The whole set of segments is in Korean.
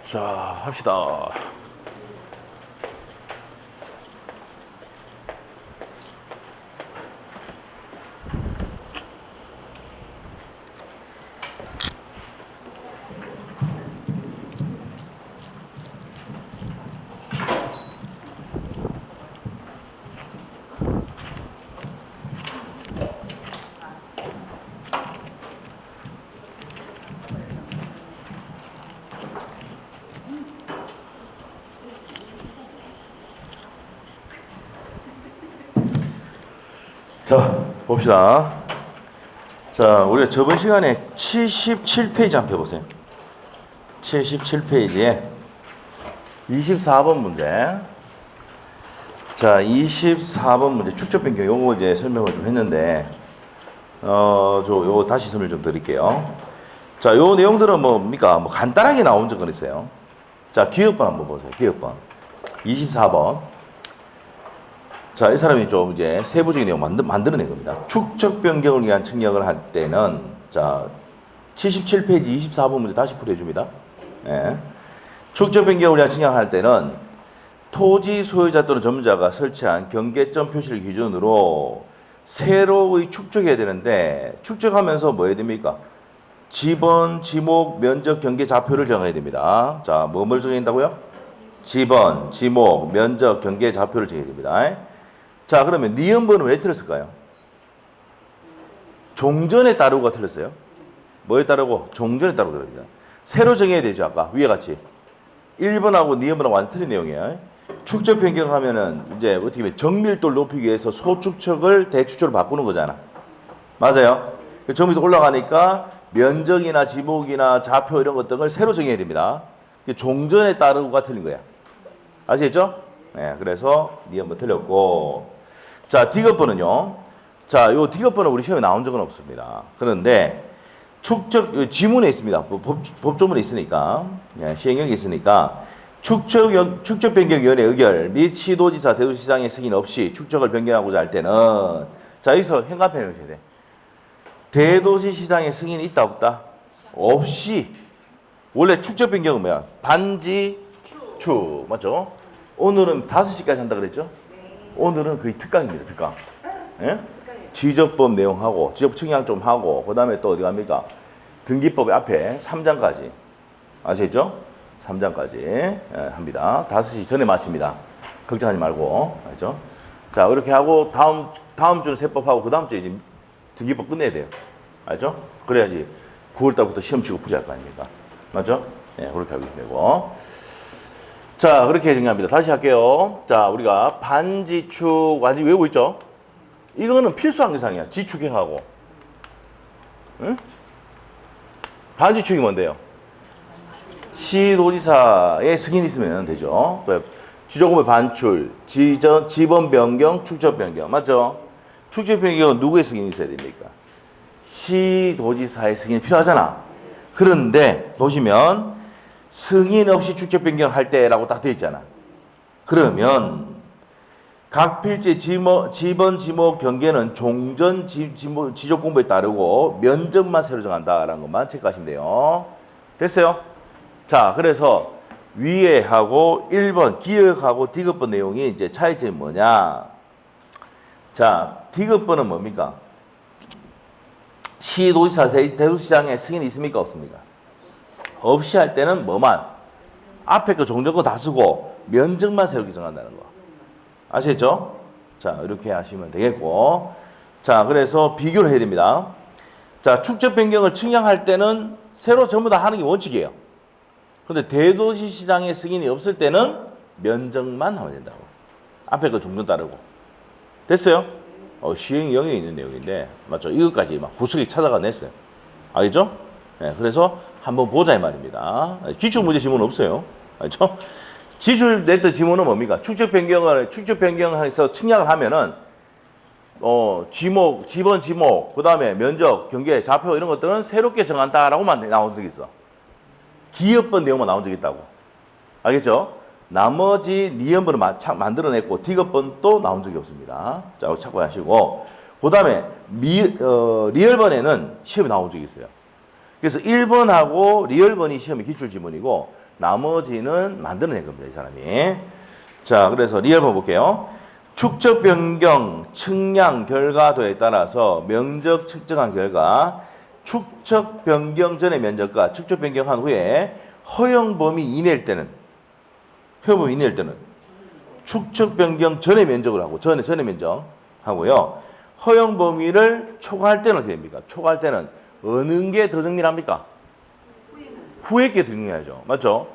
자, 합시다. 자, 봅시다. 자, 우리가 저번 시간에 77페이지 한번 펴보세요. 77페이지에 24번 문제. 자, 24번 문제 축적 변경 요거 이제 설명을 좀 했는데 요거 다시 설명 좀 드릴게요. 자, 요 내용들은 뭡니까? 뭐 간단하게 나온 적은 있어요. 자, 기억번 한번 보세요. 기억번. 24번. 자, 이 사람이 좀 이제 세부적인 내용 만들어낸 겁니다. 축적 변경을 위한 측량을 할 때는, 자, 77페이지 24번 문제 다시 풀어줍니다. 예. 축적 변경을 위한 측량을 할 때는 토지 소유자 또는 전문자가 설치한 경계점 표시를 기준으로 세로의 축적해야 되는데, 축적하면서 뭐 해야 됩니까? 지번, 지목, 면적, 경계 좌표를 정해야 됩니다. 자, 뭘 정해야 된다고요? 지번, 지목, 면적, 경계 좌표를 정해야 됩니다. 자, 그러면 니은번은 왜 틀렸을까요? 종전에 따르고가 틀렸어요. 뭐에 따르고? 종전에 따르고 그럽니다. 새로 정해야 되죠, 아까 위에 같이. 1번하고 니은번하고 완전 틀린 내용이에요. 축적 변경하면은 이제 어떻게 보면 정밀도를 높이기 위해서 소축척을 대축척으로 바꾸는 거잖아. 맞아요? 정밀도 올라가니까 면적이나 지목이나 좌표 이런 것들을 새로 정해야 됩니다. 종전에 따르고가 틀린 거야. 아시겠죠? 네, 그래서 니은번 틀렸고. 자, 디귿번은요. 자, 요 디귿번은 우리 시험에 나온 적은 없습니다. 그런데 축적 지문에 있습니다. 법조문에 있으니까, 시행령에 있으니까 축적 변경위원회 의결 및 시도지사, 대도시장의 승인 없이 축적을 변경하고자 할 때는, 자, 여기서 현관편을 보셔야 돼. 대도시시장의 승인이 있다 없다? 없이. 원래 축적 변경은 뭐야? 반지 추 맞죠? 오늘은 5시까지 한다 그랬죠? 오늘은 거의 특강입니다. 특강. 예? 지적법 내용하고 지적 측량 좀 하고 그다음에 또 어디 갑니까? 등기법 앞에 3장까지. 아시겠죠? 3장까지 합니다. 5시 전에 마칩니다. 걱정하지 말고. 알죠? 자, 그렇게 하고 다음 주는 세법하고 그다음 주에 이제 등기법 끝내야 돼요. 알죠? 그래야지 9월 달부터 시험 치고 풀이할 거 아닙니까? 맞죠? 네, 그렇게 알고 계시면 되고. 자, 그렇게 정리합니다. 다시 할게요. 자, 우리가 반지축 완전히 외우고 있죠? 이거는 필수 항상이야. 지축행하고. 응? 반지축이 뭔데요? 시도지사의 승인이 있으면 되죠. 지적금의 반출, 지번 변경, 축적 변경. 맞죠? 축적 변경은 누구의 승인이 있어야 됩니까? 시도지사의 승인이 필요하잖아. 그런데 보시면 승인 없이 축적 변경할 때라고 딱 되어 있잖아. 그러면 각 필지 지번, 지목, 경계는 종전 지적 공부에 따르고 면적만 새로 정한다라는 것만 체크하시면 돼요. 됐어요? 자, 그래서 위에 하고 1번 기억하고 디귿번 내용이 이제 차이점이 뭐냐? 자, 디귿번은 뭡니까? 시도지사, 대도시장에 승인이 있습니까? 없습니까? 없이 할 때는 뭐만? 앞에 거 종전 거 다 쓰고 면적만 새롭게 정한다는 거. 아시겠죠? 자, 이렇게 하시면 되겠고. 자, 그래서 비교를 해야 됩니다. 자, 축적 변경을 측량할 때는 새로 전부 다 하는 게 원칙이에요. 근데 대도시시장의 승인이 없을 때는 면적만 하면 된다고. 앞에 거 종전 따르고. 됐어요? 시행 영역에 있는 내용인데, 맞죠? 이것까지 막 구석이 찾아가 냈어요. 알겠죠? 네, 그래서 한번 보자 이 말입니다. 기출문제 지문은 없어요. 알죠? 기출 냈던 지문은 뭡니까? 축적 변경해서 측량을 하면은, 지번, 지목, 그 다음에 면적, 경계, 좌표 이런 것들은 새롭게 정한다라고만 나온 적이 있어. 기업번 내용만 나온 적이 있다고. 알겠죠? 나머지 니은번을 만들어냈고, 디귿번도 나온 적이 없습니다. 자, 이거 참고하시고. 그 다음에, 리얼번에는 시험이 나온 적이 있어요. 그래서 1번하고 리얼번이 시험의 기출지문이고 나머지는 만들어낸 겁니다. 이 사람이. 자, 그래서 리얼 볼게요. 축적 변경 측량 결과도에 따라서 면적 측정한 결과 축적 변경 전의 면적과 축적 변경한 후에 허용 범위 이내일 때는 축적 변경 전의 면적을 하고 전의 면적 하고요. 허용 범위를 초과할 때는 어떻게 됩니까? 초과할 때는 어느 게 더 정밀합니까? 후에 게 더 정밀하죠. 맞죠?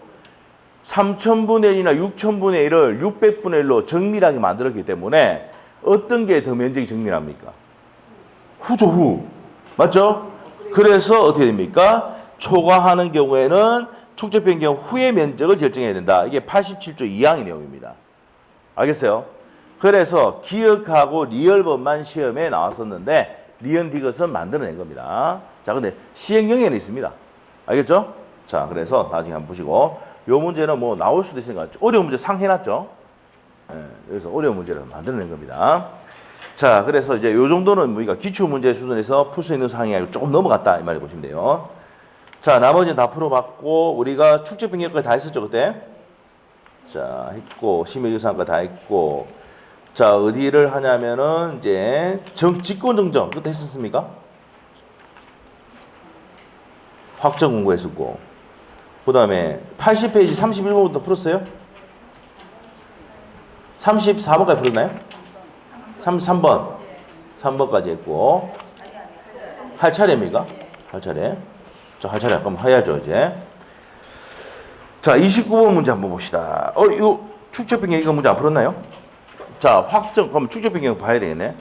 3000분의 1이나 6000분의 1을 600분의 1로 정밀하게 만들었기 때문에 어떤 게 더 면적이 정밀합니까? 후죠, 후. 맞죠? 그래서 어떻게 됩니까? 초과하는 경우에는 축적 변경 후의 면적을 결정해야 된다. 이게 87조 2항의 내용입니다. 알겠어요? 그래서 기억하고 리얼법만 시험에 나왔었는데 니은디귿은 만들어낸 겁니다. 자, 근데 시행령에는 있습니다. 알겠죠? 자, 그래서 나중에 한번 보시고 요 문제는 뭐 나올 수도 있으니까 어려운 문제 상해놨죠? 예, 그래서 어려운 문제를 만들어낸 겁니다. 자, 그래서 이제 요 정도는 우리가 기출 문제 수준에서 풀 수 있는 상황이 아니고 조금 넘어갔다 이 말을 보시면 돼요. 자, 나머지는 다 풀어봤고 우리가 축적 변경까지 다 했었죠 그때? 자, 했고 심의규상까지 다 했고 자, 어디를 하냐면은 이제 직권정정 그때 했었습니까? 확정 공고했었고 그 다음에 80페이지 31번부터 풀었어요? 34번까지 풀었나요? 33번 3번까지 했고 할 차례입니까? 할 차례. 자, 할 차례 한번 해야죠 이제. 자, 29번 문제 한번 봅시다. 이거 축적 변경 이거 문제 안 풀었나요? 자, 확정 그럼 축적 변경 봐야 되겠네.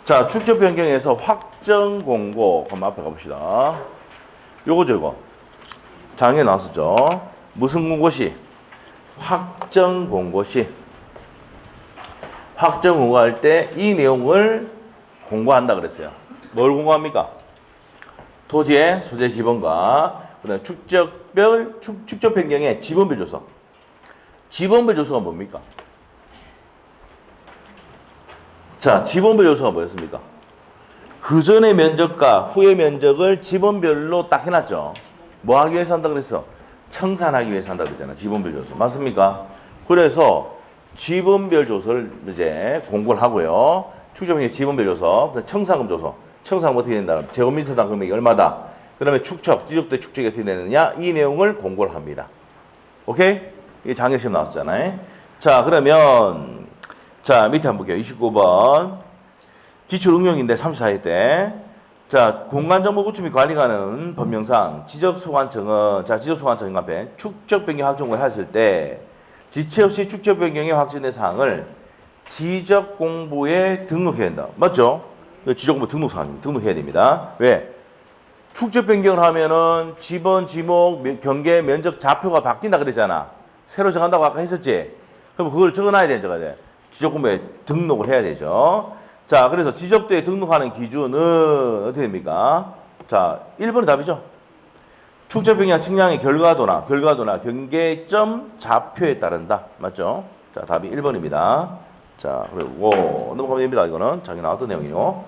자, 축적 변경에서 확정 공고 그럼 앞에 가봅시다. 요거죠 이거. 장에 나왔었죠. 무슨 공고시? 확정 공고시. 확정 공고할 때 이 내용을 공고한다 그랬어요. 뭘 공고합니까? 토지의 소재 지번과 그다음에 축적 변경의 지번별 조서. 지번별 조서가 뭡니까? 자, 지번별 조서가 뭐였습니까? 그 전의 면적과 후의 면적을 지번별로 딱 해놨죠. 뭐 하기 위해서 한다 그랬어? 청산하기 위해서 한다 그랬잖아. 지번별 조서. 맞습니까? 그래서 지번별 조서를 이제 공고를 하고요. 축적변경 지번별 조서, 청산금 조서. 청산금 어떻게 된다? 제곱미터당 금액이 얼마다? 그다음에 축적, 지적대 축적이 어떻게 되느냐? 이 내용을 공고를 합니다. 오케이? 이게 장애시험 나왔잖아요. 자, 그러면 자, 밑에 한번 볼게요. 29번. 기출 응용인데 34회 때. 자, 공간정보 구축 및 관리관은 법령상 지적소관청은 지적소관청 앞에 축적 변경 확정을 했을 때 지체 없이 축적 변경이 확정된 사항을 지적 공부에 등록해야 된다. 맞죠? 지적 공부 등록 사항입니다. 등록해야 됩니다. 왜? 축적 변경을 하면은 지번, 지목, 경계, 면적, 좌표가 바뀐다 그랬잖아. 새로 정한다고 아까 했었지? 그럼 그걸 적어놔야 되죠. 지적 공부에 등록을 해야 되죠. 자, 그래서 지적도에 등록하는 기준은 어떻게 됩니까? 자, 1번이 답이죠. 축적 변경 측량의 결과도나 경계점 좌표에 따른다. 맞죠? 자, 답이 1번입니다. 자, 그리고 넘어가면 됩니다. 이거는 자기 나왔던 내용이요.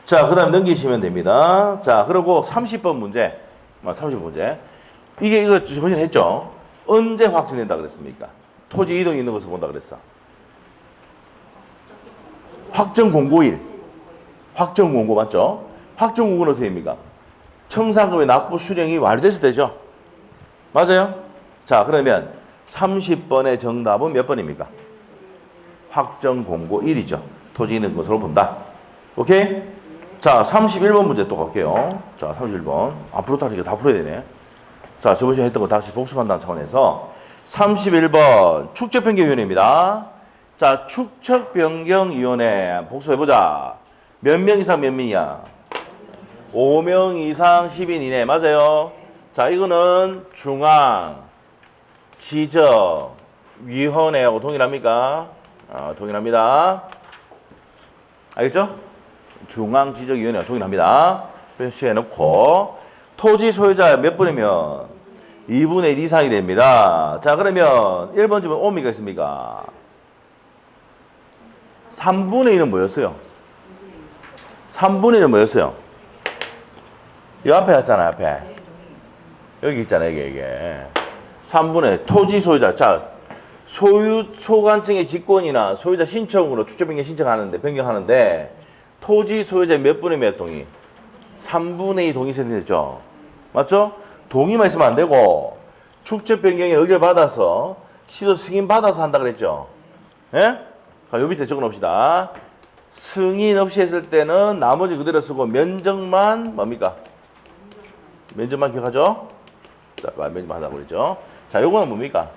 자, 그 다음에 넘기시면 됩니다. 자, 그리고 30번 문제. 30번 문제. 이거 저번에 했죠? 언제 확정된다 그랬습니까? 토지 이동이 있는 것을 본다 그랬어. 확정 공고일. 확정 공고 맞죠? 확정 공고는 어떻게 됩니까? 청산금의 납부 수령이 완료돼서 되죠? 맞아요? 자, 그러면 30번의 정답은 몇 번입니까? 확정 공고 1이죠. 토지 있는 것으로 본다. 오케이? 자, 31번 문제 또 갈게요. 자, 31번. 앞으로 다 풀어야 되네. 자, 저번 시간에 했던 거 다시 복습한다는 차원에서 31번 축적변경위원회입니다. 자, 축적변경위원회 복습해보자. 몇 명 이상 몇 명이야? 5명 이상 10인 이내. 맞아요. 자, 이거는 중앙지적위원회하고 동일합니까? 동일합니다. 알겠죠? 중앙지적위원회와 동일합니다. 표시해놓고 토지 소유자 몇 분이면 2분의 1 이상이 됩니다. 자, 그러면 1번 집은 옵니까 있습니까? 3분의 1은 뭐였어요? 3분의 1은 뭐였어요? 이 앞에 왔잖아요, 앞에. 여기 있잖아요, 이게. 3분의 토지 소유자. 자, 소관청의 직권이나 소유자 신청으로 축적 변경 신청하는데, 변경하는데, 토지 소유자 몇 분의 몇 동의? 3분의 2 동의 되죠. 맞죠? 동의만 있으면 안 되고, 축적 변경에 의결 받아서, 시도 승인 받아서 한다 그랬죠. 예? 요 밑에 적어 놓읍시다. 승인 없이 했을 때는 나머지 그대로 쓰고, 면적만, 뭡니까? 면적만 기억하죠? 잠깐, 면적만 하자고 그랬죠. 자, 요거는 뭡니까?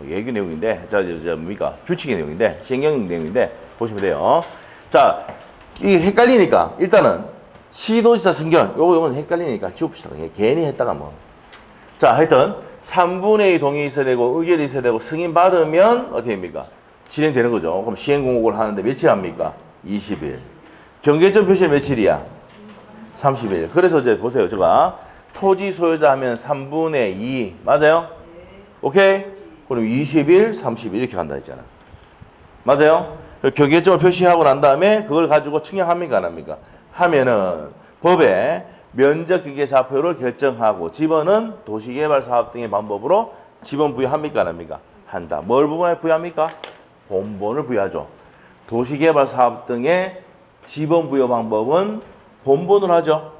예규 내용인데, 뭡니까? 규칙의 내용인데, 시행령 내용인데, 보시면 돼요. 자, 이게 헷갈리니까, 일단은, 시도지사 승견, 요거는 헷갈리니까 지웁시다. 괜히 했다가 뭐. 자, 하여튼, 3분의 2 동의 있어야 되고, 의결이 있어야 되고, 승인 받으면, 어떻게 됩니까? 진행되는 거죠. 그럼 시행공고를 하는데 며칠 합니까? 20일. 경계점 표시는 며칠이야? 30일. 그래서 이제 보세요. 제가 토지 소유자 하면 3분의 2. 맞아요? 오케이? 그럼 20일, 30일 이렇게 간다 했잖아. 맞아요? 경계점을 표시하고 난 다음에 그걸 가지고 측량합니까? 안 합니까? 하면은 법에 면적기계좌표를 결정하고 지번은 도시개발사업 등의 방법으로 지번 부여합니까? 안 합니까? 한다. 뭘 부여합니까? 본본을 부여하죠. 도시개발사업 등의 지번 부여 방법은 본본으로 하죠.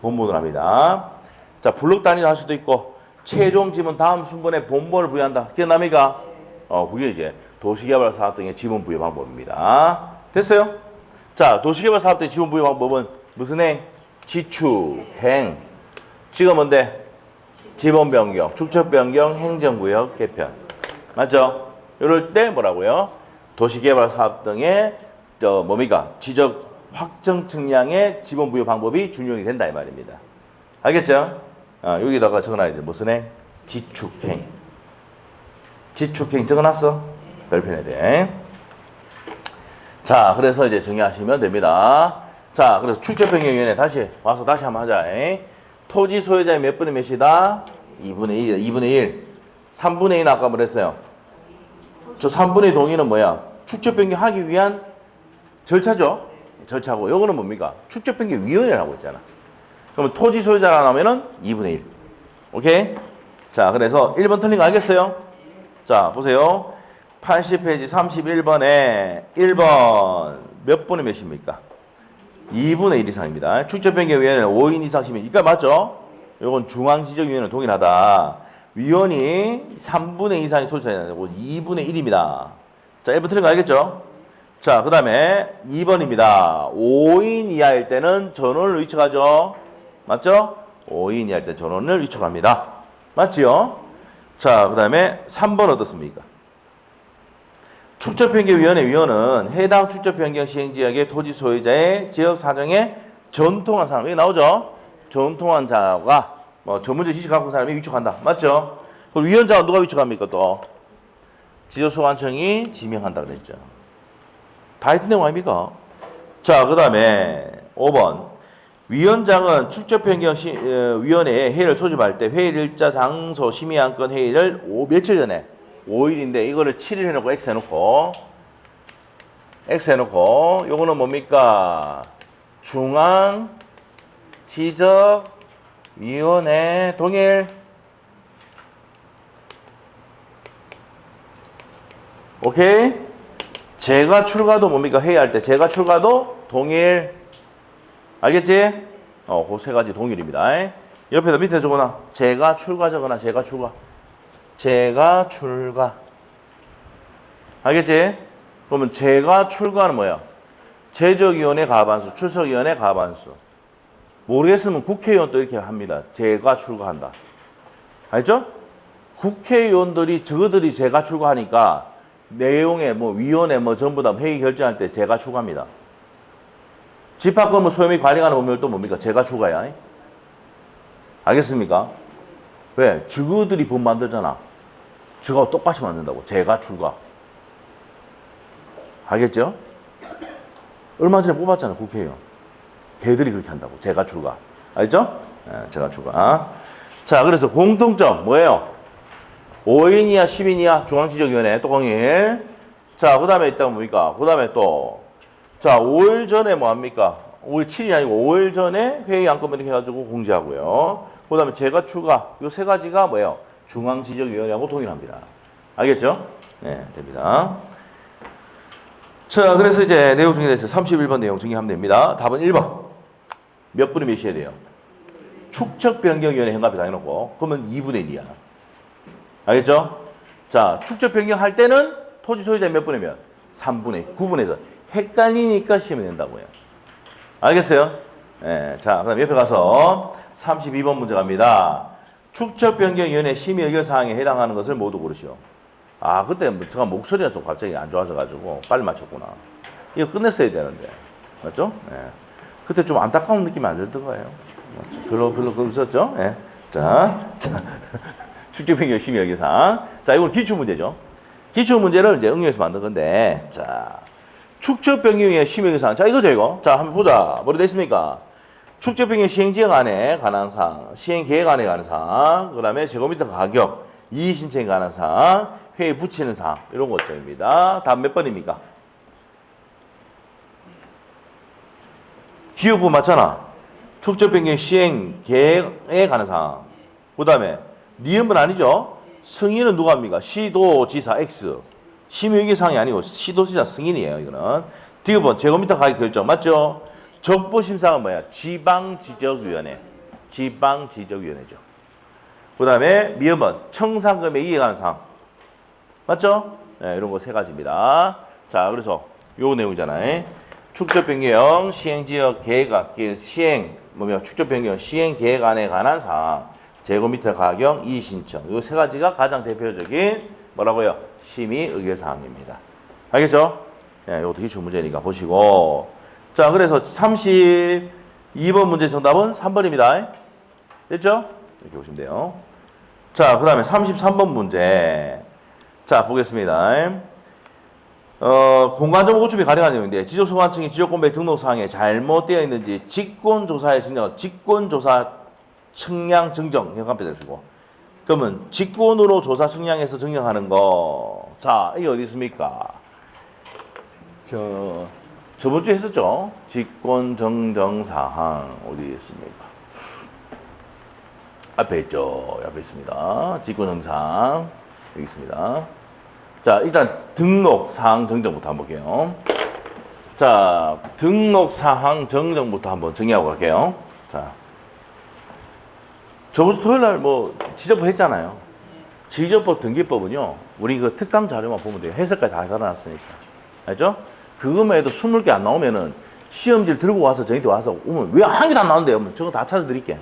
본본으로 합니다. 자, 블록 단위로 할 수도 있고 최종 지번 다음 순번에 본본을 부여한다. 기억납니까? 그게 이제 도시개발사업 등의 지번 부여 방법입니다. 됐어요? 자, 도시개발사업 등의 지번 부여 방법은 무슨 행? 지축행. 지금 뭔데? 지번 변경, 축척 변경, 행정구역 개편. 맞죠? 이럴 때 뭐라고요? 도시개발사업 등의 뭡니까? 지적 확정 측량의 지번 부여 방법이 준용이 된다 이 말입니다. 알겠죠? 여기다가 적어놔야죠. 무슨 행? 지축행. 지축행 적어놨어? 별표해야 돼. 자, 그래서 이제 정리하시면 됩니다. 자, 그래서 축적변경위원회 다시 와서 다시 한번 하자. 토지 소유자의 몇 분의 몇이다? 2분의 1. 2분의 1. 3분의 1은 아까 뭐랬어요? 저 3분의 동의는 뭐야? 축적변경하기 위한 절차죠. 절차고. 요거는 뭡니까? 축적변경위원회라고 했잖아. 그러면 토지 소유자가 나오면은 2분의 1. 오케이? 자, 그래서 1번 틀린 거 알겠어요? 자, 보세요. 80페이지 31번에 1번 몇 분의 몇입니까? 2분의 1 이상입니다. 축적변경위원회는 5인 이상이면 이까 맞죠? 요건 중앙지적위원회는 동일하다. 위원이 3분의 2 이상의 토지자는 2분의 1입니다. 자, 1번 틀린 거 알겠죠? 자, 그 다음에 2번입니다. 5인 이하일 때는 전원을 위촉하죠. 맞죠? 5인 이하일 때 전원을 위촉합니다. 맞지요? 자, 그 다음에 3번 어떻습니까? 축적변경위원회 위원은 해당 축적변경 시행지역의 토지 소유자의 지역 사정에 전통한 사람, 여기 나오죠? 전통한 자가 전문적 지식 갖고 있는 사람이 위촉한다. 맞죠? 그럼 위원장은 누가 위촉합니까 또? 지적소관청이 지명한다 그랬죠. 다 했던 내용 아닙니까? 자, 그 다음에 5번. 위원장은 축적변경위원회에 회의를 소집할 때 회의 일자, 장소, 심의안건 회의를 며칠 전에 5일인데 이거를 7일 해놓고 X 해놓고 요거는 뭡니까? 중앙지적위원회 동일. 오케이? 제가 출가도 뭡니까? 회의할 때 제가 출가도 동일. 알겠지? 그 세 가지 동일입니다. 옆에다 밑에 적어놔. 제가 출가 적어놔. 제가 출가. 알겠지? 그러면 제가 출가는 뭐야? 제적위원회 가반수, 출석위원회 가반수. 모르겠으면 국회의원 또 이렇게 합니다. 제가 출가한다. 알죠? 국회의원들이 저들이 제가 출가하니까 내용에 위원회 전부 다 회의 결정할 때 제가 출가합니다. 집합건물 소유및 관리관의 법률 또 뭡니까? 제가 출가야. 알겠습니까? 왜? 저들이 법 만들잖아. 저하고 똑같이 만든다고. 제가 출가. 알겠죠? 얼마 전에 뽑았잖아, 국회의원. 걔들이 그렇게 한다고. 제가 출가. 알죠? 제가 출가. 자, 그래서 공통점 뭐예요? 5인 이하, 10인 이하 중앙지적위원회 또 공일. 자, 그 다음에 있다가 뭡니까? 그 다음에 또, 자, 5일 전에 뭐 합니까? 5일 7일이 아니고 5일 전에 회의 안건 이렇게 해가지고 공지하고요. 그 다음에 제가 출가. 요 세 가지가 뭐예요? 중앙지적위원회하고 동일합니다. 알겠죠? 네, 됩니다. 자, 그래서 이제 내용 중에 대해서 31번 내용 정리하면 됩니다. 답은 1번. 몇 분의 몇이어야 돼요? 축척변경위원회 현관에 당해놓고 그러면 2분의 2야. 알겠죠? 자, 축척변경 할 때는 토지 소유자 몇 분의 몇? 3분의 9분에서 헷갈리니까 시험이 된다고요. 알겠어요? 네, 자, 그다음 옆에 가서 32번 문제 갑니다. 축척변경위원회 심의 의결 사항에 해당하는 것을 모두 고르시오. 아, 그때 제가 목소리가 좀 갑자기 안 좋아져가지고 빨리 맞췄구나. 이거 끝냈어야 되는데. 맞죠? 네. 그때 좀 안타까운 느낌이 안 들던 거예요. 맞죠? 별로 그랬었죠? 네. 자. 축척변경 심의 의결 사항. 자, 이건 기출문제죠. 기출문제를 이제 응용해서 만든 건데, 자. 축척변경의 심의 의결 사항. 자, 이거죠, 이거. 자, 한번 보자. 뭐로 됐습니까? 축척변경 시행지역안에 관한 사항, 시행계획안에 관한 사항, 그 다음에 제곱미터 가격, 이의신청에 관한 사항, 회의 붙이는 사항, 이런 것들입니다. 다음 몇 번입니까? 기억부 맞잖아. 축척변경 시행계획에 관한 사항. 그 다음에 니은은 아니죠? 승인은 누가 합니까? 시도지사 X. 심의의결 사항이 아니고 시도지사 승인이에요, 이거는. 디귿번 제곱미터 가격 결정, 맞죠? 적부심사가 뭐야? 지방지적위원회. 지방지적위원회죠. 그 다음에 미음은 청산금에 이해가는 사항. 맞죠? 네, 이런 거 세 가지입니다. 자, 그래서 요 내용이잖아요. 축척변경 시행지역 계획안, 축척변경 시행계획안에 관한 사항, 제곱미터 가격, 이의신청. 요 세 가지가 가장 대표적인 뭐라고요? 심의 의결 사항입니다. 알겠죠? 네, 요것도 기출 문제니까 보시고. 자, 그래서 32번 문제 정답은 3번입니다. 됐죠? 이렇게 보시면 돼요. 자, 그 다음에 33번 문제. 자, 보겠습니다. 공간정보 구축이 가능한 내용인데, 지적소관청이 지적공백 등록사항에 잘못되어 있는지 직권조사에 증정, 직권조사 측량 증정, 현관표 대주고. 그러면 직권으로 조사 측량해서 증정하는 거. 자, 이게 어디 있습니까? 저번 주에 했었죠. 직권 정정 사항 어디 있습니까? 앞에 있죠. 앞에 있습니다. 직권 정상 여기 있습니다. 자, 일단 등록 사항 정정부터 한번 볼게요. 자, 등록 사항 정정부터 한번 정리하고 갈게요. 자, 저번 주 토요일 날 지적법 했잖아요. 지적법 등기법은요, 우리 그 특강 자료만 보면 돼요. 해석까지 다 달아놨으니까. 알죠? 그것만 해도 20개 안 나오면은 시험지를 들고 와서 저희한테 와서 오면 왜 한 개도 안 나오는데요? 저거 다 찾아드릴게.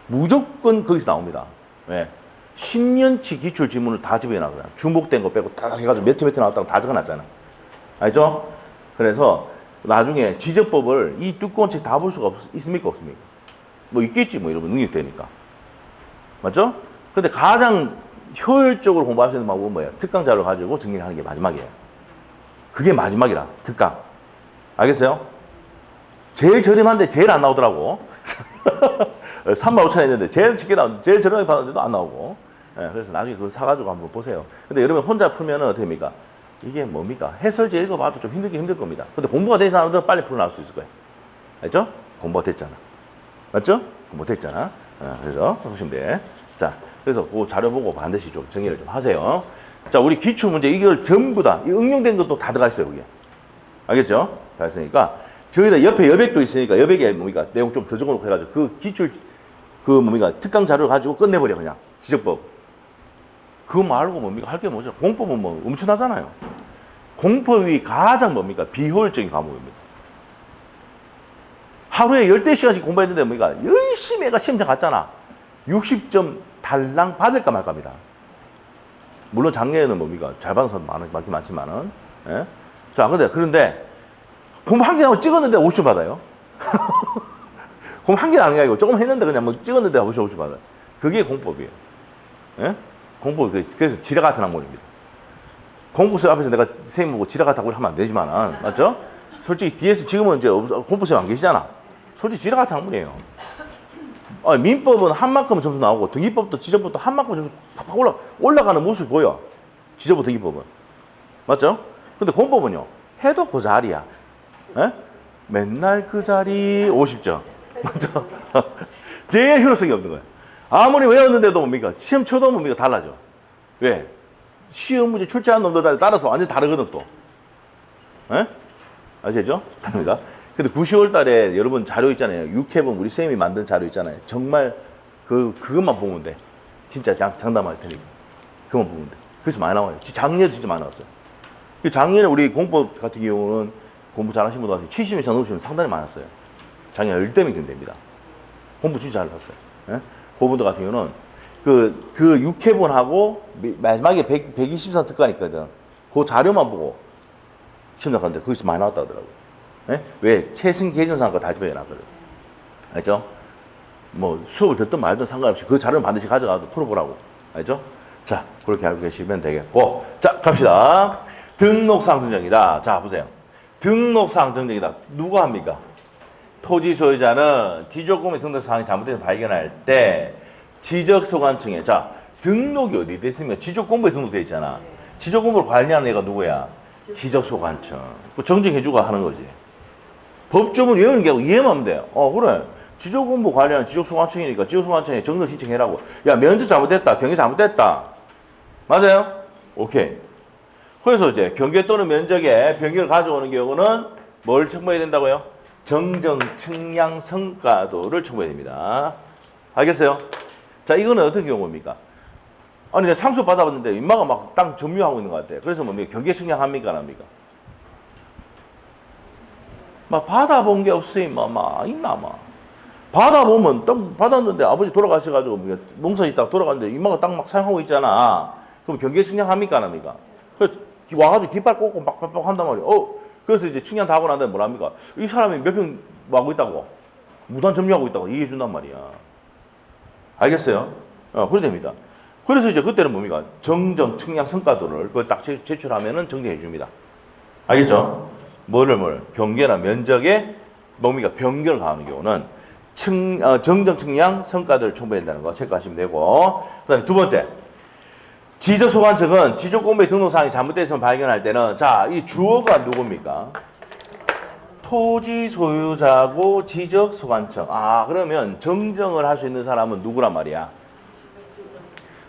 무조건 거기서 나옵니다. 왜? 10년치 기출 지문을 다 집어넣어놨거든요. 중복된 거 빼고 딱 해가지고 몇 회 나왔다고 다 적어놨잖아. 알죠? 그래서 나중에 지적법을 이 두꺼운 책 다 볼 수가 있습니까? 없습니까? 있겠지, 여러분. 능력되니까. 맞죠? 근데 가장 효율적으로 공부할 수 있는 방법은 뭐예요? 특강 자료를 가지고 정리를 하는 게 마지막이에요. 그게 마지막이라, 특강. 알겠어요? 제일 저렴한데 제일 안 나오더라고. 35,000원 했는데 제일 적게 나오는데 제일 저렴하게 받았는데도 안 나오고. 네, 그래서 나중에 그거 사가지고 한번 보세요. 근데 여러분 혼자 풀면은 어떻게 됩니까? 이게 뭡니까? 해설지 읽어봐도 좀 힘들 겁니다. 근데 공부가 된 사람들은 빨리 풀어나올 수 있을 거예요. 알죠? 공부가 됐잖아. 맞죠? 공부 됐잖아. 그래서 보시면 돼. 자, 그래서 그 자료 보고 반드시 좀 정리를 좀 하세요. 자, 우리 기출 문제 이걸 전부 다 이 응용된 것도 다 들어가 있어요, 그게. 알겠죠? 다 있으니까 저기다 옆에 여백도 있으니까 여백에 뭡니까? 내용 좀 더 적어놓고 해가지고 그 기출 특강 자료를 가지고 끝내버려 그냥 지적법. 그거 말고 뭡니까? 할 게 뭐죠? 공법은 엄청나잖아요. 공법이 가장 뭡니까? 비효율적인 과목입니다. 하루에 10대시간씩 공부했는데 뭡니까? 열심히 애가 시험장 갔잖아. 60점 달랑 받을까 말까입니다. 물론 작년에는 뭡니까? 잘 받은 사람 많긴 많지만은. 예? 자, 그런데 공부 한 개 하고 찍었는데 50점 받아요. 공부 한 개도 안 해가지고 조금 했는데 그냥 찍었는데 50점 받아요. 그게 공법이에요. 예? 공법, 그래서 지뢰 같은 학문입니다. 공부수 앞에서 내가 선생님 보고 지뢰 같다고 하면 안 되지만, 맞죠? 솔직히 뒤에서 지금은 이제 공부수님 안 계시잖아. 솔직히 지뢰 같은 학문이에요. 민법은 한 만큼 점수 나오고 등기법도 지적법도 한 만큼 점수 팍팍 올라가는 모습이 보여. 지적법 등기법은. 맞죠? 근데 공법은요. 해도 그 자리야. 에? 맨날 그 자리 50점. 맞죠? 제일 효율성이 없는 거야. 아무리 외웠는데도 뭡니까? 시험 쳐도 뭡니까? 달라져. 왜? 시험 문제 출제한 놈들 따라서 완전 다르거든 또. 예? 아시죠? 다릅니다. 근데 9, 10월 달에 여러분 자료 있잖아요. 육해본 우리 쌤이 만든 자료 있잖아요. 정말 그것만 보면 돼. 진짜 장담할 테니까. 그것만 보면 돼. 그래서 많이 나와요. 작년에 진짜 많이 나왔어요. 작년에 우리 공법 같은 경우는 공부 잘하신 분들한테 70명 이상 넘으시면 상당히 많았어요. 작년 10대 명 됩니다. 공부 진짜 잘 했어요. 예? 그분들 같은 경우는 그 6회본하고 마지막에 120상 특강 있거든. 그 자료만 보고 시험 나갔는데 거기서 많이 나왔다 하더라고요. 예? 왜? 최신 계정상 거 다 집에 놨거든. 알죠? 뭐 수업을 듣든 말든 상관없이 그 자료는 반드시 가져가서 풀어보라고. 알죠? 자, 그렇게 알고 계시면 되겠고. 자, 갑시다. 등록상 정정이다. 자, 보세요. 등록상 정정이다. 누가 합니까? 토지 소유자는 지적공매 등록사항이 잘못돼서 발견할 때 지적소관청에 자 등록이 어디 돼 있습니까? 지적공부에 등록돼 있잖아. 지적공부를 관리하는 애가 누구야? 지적소관청. 그 정정해주고 하는 거지. 법조문 외우는 게 아니고 이해만 하면 돼요. 그래. 지적공부 관리하는 지적소관청이니까 지적소관청에 정정 신청해라고. 야 면적 잘못됐다. 경계 잘못됐다. 맞아요? 오케이. 그래서 이제 경계 또는 면적에 변경을 가져오는 경우는 뭘 첨부해야 된다고요? 정정 측량 성과도를 첨부해야 됩니다. 알겠어요? 자, 이거는 어떤 경우입니까? 아니, 내가 상수 받아봤는데 인마가 막 땅 점유하고 있는 것 같아. 그래서 뭡니까? 경계 측량합니까? 안 합니까? 막 받아본 게 없으니 막 있나 막. 받아보면 땅 받았는데 아버지 돌아가셔가지고 농사 짓다가 돌아갔는데 인마가 땅 막 사용하고 있잖아. 그럼 경계 측량합니까? 안 합니까? 와가지고 깃발 꽂고 막 한단 말이야. 그래서 이제 측량 다 하고 난 다음에 뭐랍니까? 이 사람이 몇 평 하고 있다고? 무단 점유하고 있다고 얘기해 준단 말이야. 알겠어요? 그래 됩니다. 그래서 이제 그때는 뭡니까? 정정 측량 성과도를 그걸 딱 제출하면은 정정해 줍니다. 알겠죠? 경계나 면적에 뭡니까? 변경을 가하는 경우는 정정 측량 성과도를 첨부한다는 거 체크하시면 되고. 그다음에 두 번째. 지적소관청은 지적공부의 등록사항이 잘못됐으면 발견할 때는 자, 이 주어가 누굽니까? 토지 소유자고 지적소관청. 그러면 정정을 할 수 있는 사람은 누구란 말이야?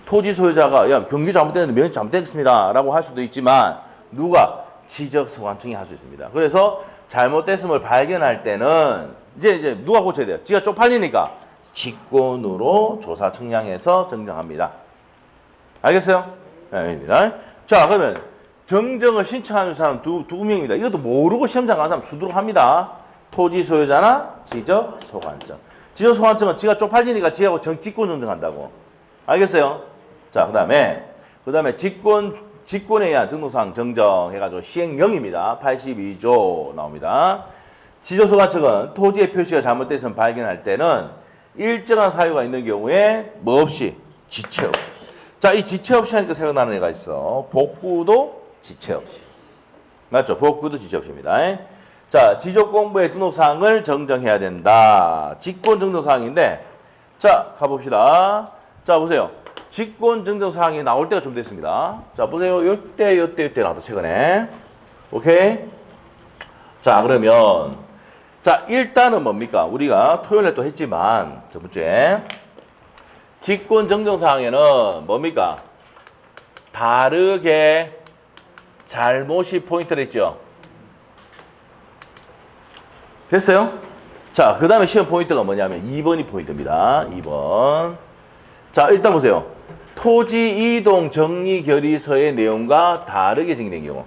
토지 소유자가 야, 경기 잘못됐는데 면적 잘못됐습니다 라고 할 수도 있지만 누가? 지적소관청이 할 수 있습니다. 그래서 잘못됐음을 발견할 때는 이제 누가 고쳐야 돼요? 지가 쪽팔리니까 직권으로 조사 측량해서 정정합니다. 알겠어요? 네, 자, 그러면 정정을 신청하는 사람 두 명입니다. 이것도 모르고 시험장 가는 사람 수두룩 합니다. 토지 소유자나 지적소관청. 지적소관청은 지가 쪽팔리니까 지하고 직권 정정한다고. 알겠어요? 자, 그 다음에 직권에 의한 등록사항 정정해가지고 시행령입니다. 82조 나옵니다. 지적소관청은 토지의 표시가 잘못돼서 발견할 때는 일정한 사유가 있는 경우에 뭐 없이? 지체 없이. 자, 이 지체 없이 하니까 생각나는 애가 있어. 복구도 지체 없이. 맞죠? 복구도 지체 없이입니다. 자, 지적공부의 등록사항을 정정해야 된다. 직권정정사항인데, 자, 가봅시다. 자, 보세요. 직권정정사항이 나올 때가 좀 됐습니다. 자, 보세요. 요때 나왔다, 최근에. 오케이? 자, 그러면, 자, 일단은 뭡니까? 우리가 토요일에 또 했지만, 저번 주에. 직권정정사항에는 뭡니까? 다르게 잘못이 포인트를 했죠. 됐어요? 자, 그 다음에 시험 포인트가 뭐냐면 2번이 포인트입니다. 2번. 자, 일단 보세요. 토지 이동 정리 결의서의 내용과 다르게 정리된 경우.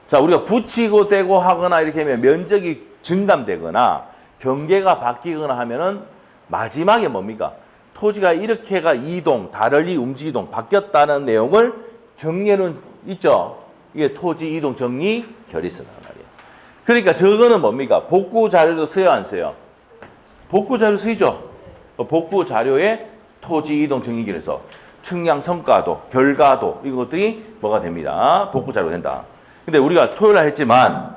자, 우리가 붙이고 떼고 하거나 이렇게 하면 면적이 증감되거나 경계가 바뀌거나 하면은 마지막에 뭡니까? 토지가 이렇게가 이동, 다르리 움직 이동, 바뀌었다는 내용을 정리해놓은 있죠. 이게 토지 이동 정리 결의서란 말이에요. 그러니까 저거는 뭡니까? 복구 자료도 써요, 안 써요? 복구 자료 쓰이죠. 복구 자료에 토지 이동 정리 결의서, 측량 성과도, 결과도 이것들이 뭐가 됩니다. 복구 자료가 된다. 근데 우리가 토요일 날 했지만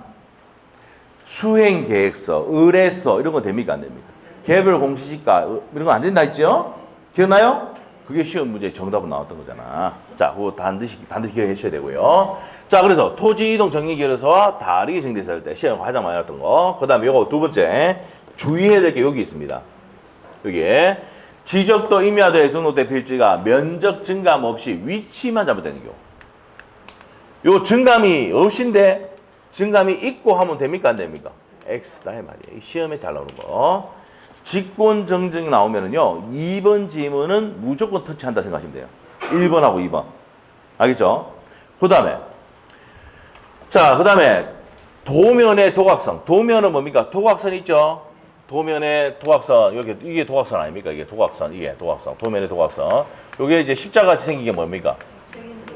수행 계획서, 의뢰서 이런 거 됩니까, 안 됩니까? 개별 공시지가 이런 거 안 된다 했죠? 기억나요? 그게 시험 문제 정답은 나왔던 거잖아. 자, 그거 반드시 기억해 주셔야 되고요. 자, 그래서 토지 이동 정리 결의서와 다르게 정리됐을 때 시험 가장 많이 나왔던 거. 그다음에 요거 두 번째 주의해야 될 게 여기 있습니다. 여기에 지적도 임야도에 등록된 필지가 면적 증감 없이 위치만 잘못되는 경우. 요 증감이 없인데 증감이 있고 하면 됩니까 안 됩니까? X다 이 말이에요. 이 시험에 잘 나오는 거. 직권 정정이 나오면은요. 2번 지문은 무조건 터치한다 생각하시면 돼요. 1번하고 2번. 알겠죠? 그다음에 도면의 도각선. 도면은 뭡니까? 도각선 있죠? 도면의 도각선. 이게 도각선 아닙니까? 이게 도각선. 도면의 도각선. 요게 이제 십자가같이 생긴 게 뭡니까?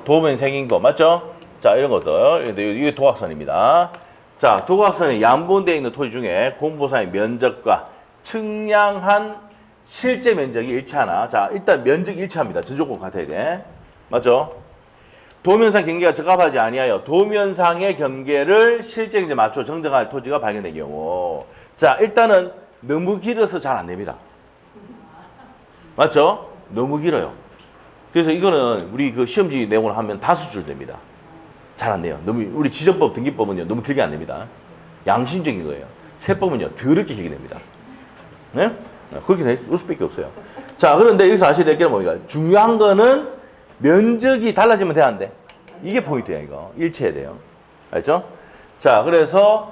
도면 생긴 거 맞죠? 자, 이런 것들. 이게 도각선입니다. 자, 도각선에 양분되어 있는 토지 중에 공보상의 면적과 측량한 실제 면적이 일치하나. 자, 일단 면적이 일치합니다. 전조건 같아야 돼. 맞죠? 도면상 경계가 적합하지 아니하여 도면상의 경계를 실제 이제 맞춰 정정할 토지가 발견된 경우. 자, 일단은 너무 길어서 잘 안 됩니다. 맞죠? 너무 길어요. 그래서 이거는 우리 그 시험지 내용을 하면 다수 줄 됩니다. 잘 안 돼요. 너무 우리 지정법 등기법은요 너무 길게 안 됩니다. 양심적인 거예요. 세법은요 더럽게 길게 됩니다. 네? 그렇게 될 수밖에 없어요. 자, 그런데 여기서 아셔야 될 게 뭡니까? 중요한 거는 면적이 달라지면 돼, 안 돼? 이게 포인트야, 이거. 일치해야 돼요. 알죠? 자, 그래서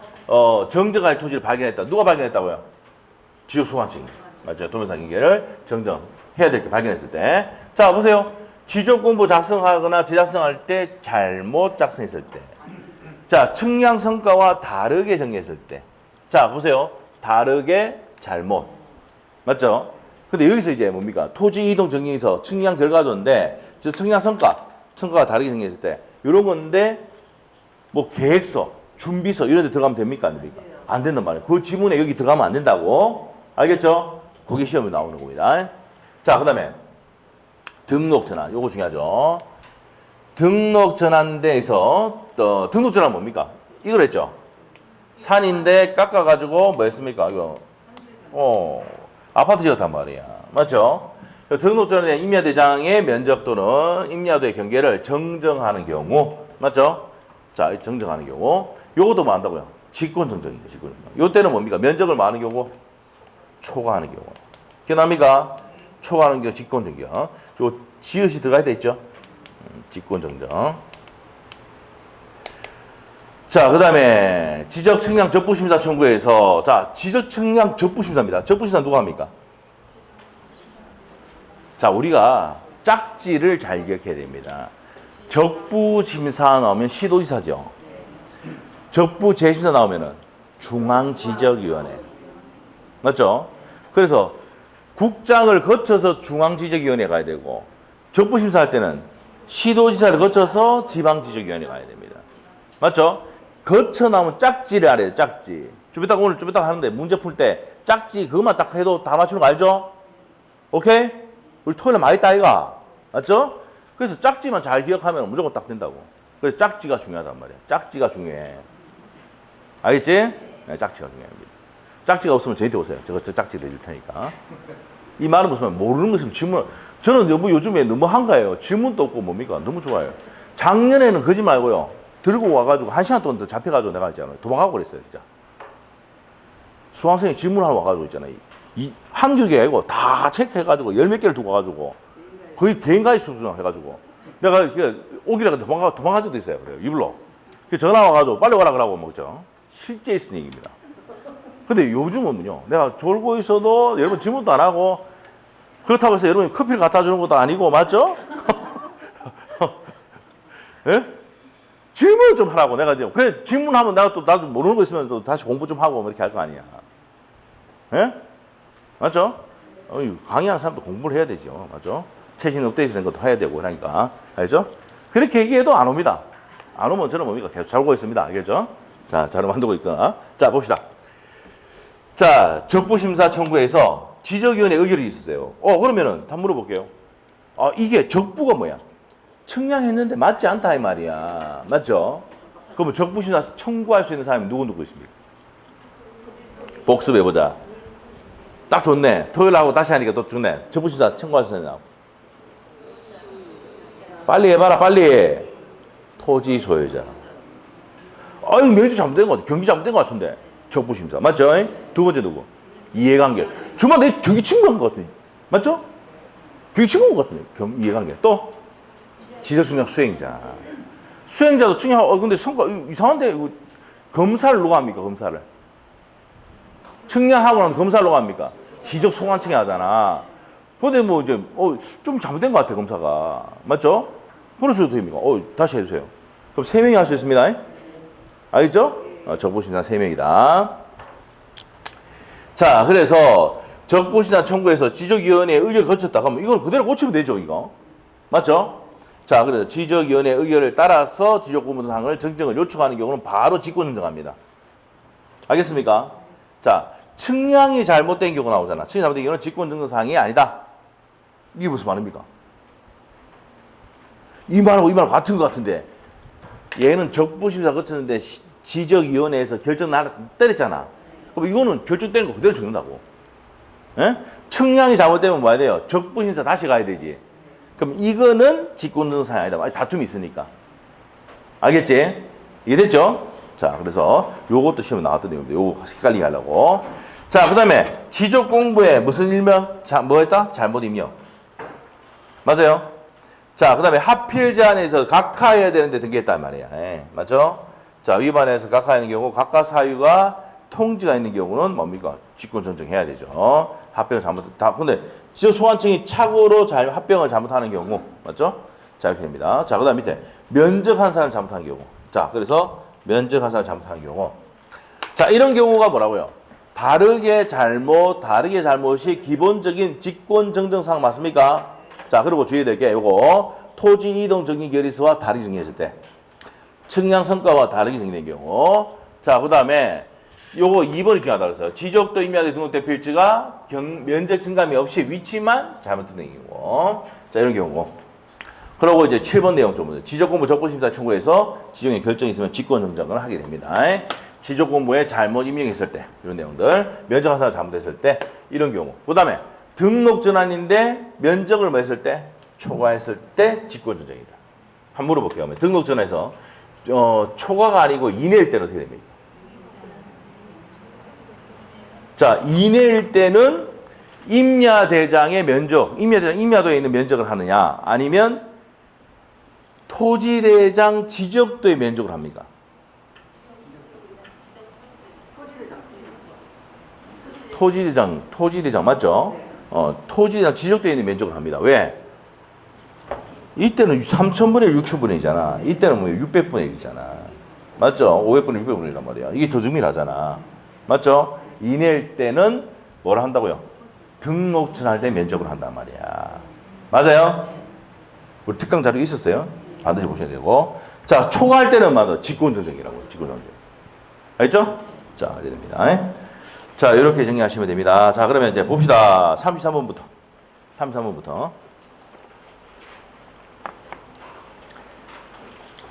정정할 토지를 발견했다. 누가 발견했다고요? 지적 소관청. 맞죠? 도면상 경계를 정정해야 될 게 발견했을 때. 자, 보세요. 지적공부 작성하거나 재작성할 때 잘못 작성했을 때. 자, 측량 성과와 다르게 정리했을 때. 자, 보세요. 다르게 잘못. 맞죠? 근데 여기서 이제 뭡니까? 토지 이동 정리에서 측량 결과도인데, 측량 성과가 다르게 정리했을 때, 이런 건데, 뭐 계획서, 준비서 이런 데 들어가면 됩니까? 안 됩니까? 안 된단 말이에요. 그 지문에 여기 들어가면 안 된다고. 알겠죠? 그게 시험에 나오는 겁니다. 자, 그 다음에 등록 전환. 요거 중요하죠. 등록 전환대에서 등록 전환 뭡니까? 이걸 했죠. 산인데 깎아가지고 뭐 했습니까? 이거 아파트 지었단 말이야. 맞죠? 등록 전환에 임야대장의 면적 또는 임야도의 경계를 정정하는 경우. 맞죠? 자, 정정하는 경우. 요것도 뭐 한다고요? 직권 정정입니다. 직권. 요 때는 뭡니까? 면적을 뭐 하는 경우? 초과하는 경우. 기억납니까? 초과하는 경우 직권 정정. 요 지읒이 들어가야 돼 있죠? 직권 정정. 자, 그 다음에 지적 측량 적부심사 청구에서 자, 지적 측량 적부심사입니다. 적부심사 누가 합니까? 자, 우리가 짝지를 잘 기억해야 됩니다. 적부심사 나오면 시도지사죠. 적부재심사 나오면은 중앙지적위원회. 맞죠? 그래서 국장을 거쳐서 중앙지적위원회 가야 되고 적부심사 할 때는 시도지사를 거쳐서 지방지적위원회 가야 됩니다. 맞죠? 거쳐 나오면 짝지를 알아야 돼요. 짝지. 좀 이따가 하는데 문제 풀 때 짝지 그것만 딱 해도 다 맞추는 거 알죠? 오케이? 우리 토요일에 많이 따 이가. 맞죠? 그래서 짝지만 잘 기억하면 무조건 딱 된다고. 그래서 짝지가 중요하단 말이야. 짝지가 중요해. 알겠지? 네, 짝지가 중요합니다. 짝지가 없으면 저한테 오세요. 저 짝지 내줄 테니까. 이 말은 무슨 말 모르는 거 있으면 질문. 저는 너무 요즘에 너무 한가해요. 질문도 없고 뭡니까? 너무 좋아요. 작년에는 거짓 말고요. 들고 와가지고 1시간 동안 더 잡혀가지고 내가 있잖아요. 도망가고 그랬어요, 진짜. 수강생이 질문하러 와가지고 있잖아요. 한 교육이 아니고 다 체크해가지고 10몇 개를 두고 와가지고 거의 개인가의 수준 해가지고 내가 오기라고 도망간 적도 있어요. 그래요. 이불로. 전화 와가지고 빨리 와라 그러고 먹죠. 실제 있는 얘기입니다. 근데 요즘은요, 내가 졸고 있어도 여러분 질문도 안 하고 그렇다고 해서 여러분이 커피를 갖다 주는 것도 아니고, 맞죠? 예? 질문을 좀 하라고 내가 이제 그래 질문하면 내가 또 나도 모르는 거 있으면 또 다시 공부 좀 하고 이렇게 할 거 아니야. 예? 맞죠? 강의하는 사람도 공부를 해야 되죠. 맞죠? 최신 업데이트 된 것도 해야 되고 그러니까. 알죠? 그렇게 얘기해도 안 옵니다. 안 오면 저는 뭡니까? 계속 자고 있습니다. 알겠죠? 자, 자료 만들고 있거나. 자, 봅시다. 자, 적부심사 청구에서 지적위원회 의결이 있으세요. 그러면은 한번 물어볼게요. 이게 적부가 뭐야? 측량했는데 맞지 않다 이 말이야. 맞죠? 그러면 적부심사 청구할 수 있는 사람이 누구 있습니까? 복습해보자. 딱 좋네. 토요일 하고 다시 하니까 또 좋네. 적부심사 청구할 수 있는 사람. 빨리 해봐라, 빨리. 토지 소유자. 이거 명주 잘못된 것 같아. 경기 잘못된 것 같은데. 적부심사. 맞죠? 두 번째 누구? 이해관계. 정말 내 경기 친구한 것 같아. 맞죠? 교육직원 같은데 이해관계. 또 지적측량 수행자. 수행자도 측량. 근데 성과 이상한데 이거 검사를 누가 합니까? 검사를 측량하고 나면 검사를 누가 합니까? 지적 소관청이 하잖아. 근데 뭐 이제 좀 잘못된 것 같아 검사가. 맞죠? 그래서 됩니까? 다시 해주세요. 그럼 3명이 할 수 있습니다. 알겠죠? 적부심사 3명이다. 자, 그래서 적부심사 청구해서 지적위원회의 의결을 거쳤다. 그러면 이걸 그대로 고치면 되죠, 이거. 맞죠? 자, 그래서 지적위원회의 의결을 따라서 지적공무상을 정정을 요청하는 경우는 바로 직권정정합니다. 알겠습니까? 자, 측량이 잘못된 경우 나오잖아. 측량이 잘못된 경우는 직권정정사항이 아니다. 이게 무슨 말입니까? 이 말하고 이 말하고 같은 것 같은데 얘는 적부심사 거쳤는데 지적위원회에서 결정 때렸잖아. 그럼 이거는 결정된 거 그대로 적는다고. 예? 측량이 잘못되면 뭐 해야 돼요? 적부심사 다시 가야 되지. 그럼 이거는 직권정정사항이 아니다. 다툼이 있으니까. 알겠지? 이해됐죠? 자, 그래서 요것도 시험에 나왔던 내용인데 요거 헷갈리게 하려고. 자, 그 다음에 지적공부에 무슨 일명? 뭐 했다? 잘못 입력. 맞아요? 자, 그 다음에 하필 제한에서 각하해야 되는데 등기했단 말이야. 맞죠? 자, 위반해서 각하하는 경우 각하 사유가 통지가 있는 경우는 뭡니까? 직권정정해야 되죠. 합병을 근데 지적소관청이 착오로 합병을 잘못하는 경우, 맞죠? 자, 이렇게 됩니다. 자, 그 다음 밑에 면적한 사람을 잘못하는 경우. 자, 그래서 면적한 사람을 잘못하는 경우. 자, 이런 경우가 뭐라고요? 다르게 잘못이 기본적인 직권정정사항 맞습니까? 자, 그리고 주의해야 될 게 요거 토지 이동 정리 결의서와 다르게 정리했을 때 측량 성과와 다르게 정리된 경우. 자, 그 다음에 요거 2번이 중요하다 그랬어요. 지적도 임야대 등록된 필지가 면적 증감이 없이 위치만 잘못된 경우. 자, 이런 경우. 그리고 이제 7번 내용 좀 지적공부 적부심사 청구해서 지정의 결정이 있으면 직권정정을 하게 됩니다. 지적공부에 잘못 입력했을 때 이런 내용들, 면적 하사가 잘못했을 때 이런 경우. 그 다음에 등록 전환인데 면적을 뭐 했을 때? 초과했을 때 직권정정이다. 한번 물어볼게요. 등록 전환에서 초과가 아니고 이내일 때는 어떻게 됩니까? 자, 이내일 때는 임야대장의 면적, 임야도에 있는 면적을 하느냐, 아니면 토지대장 지적도의 면적을 합니까? 토지대장 맞죠? 토지대장 지적도에 있는 면적을 합니다. 왜? 이때는 3,000분의 1, 6,000분의 1이잖아. 이때는 뭐 600분의 1이잖아. 맞죠? 500분의 600분의 1이란 말이야. 이게 더 정밀하잖아. 맞죠? 이내일 때는 뭐라 한다고요? 등록 전환할 때 면적을 한단 말이야. 맞아요? 우리 특강 자료 있었어요? 반드시 보셔야 되고. 자, 초과할 때는 맞아. 직권정정이라고. 직권정정. 알겠죠? 자, 이렇게 됩니다. 자, 이렇게 정리하시면 됩니다. 자, 그러면 이제 봅시다. 33번부터.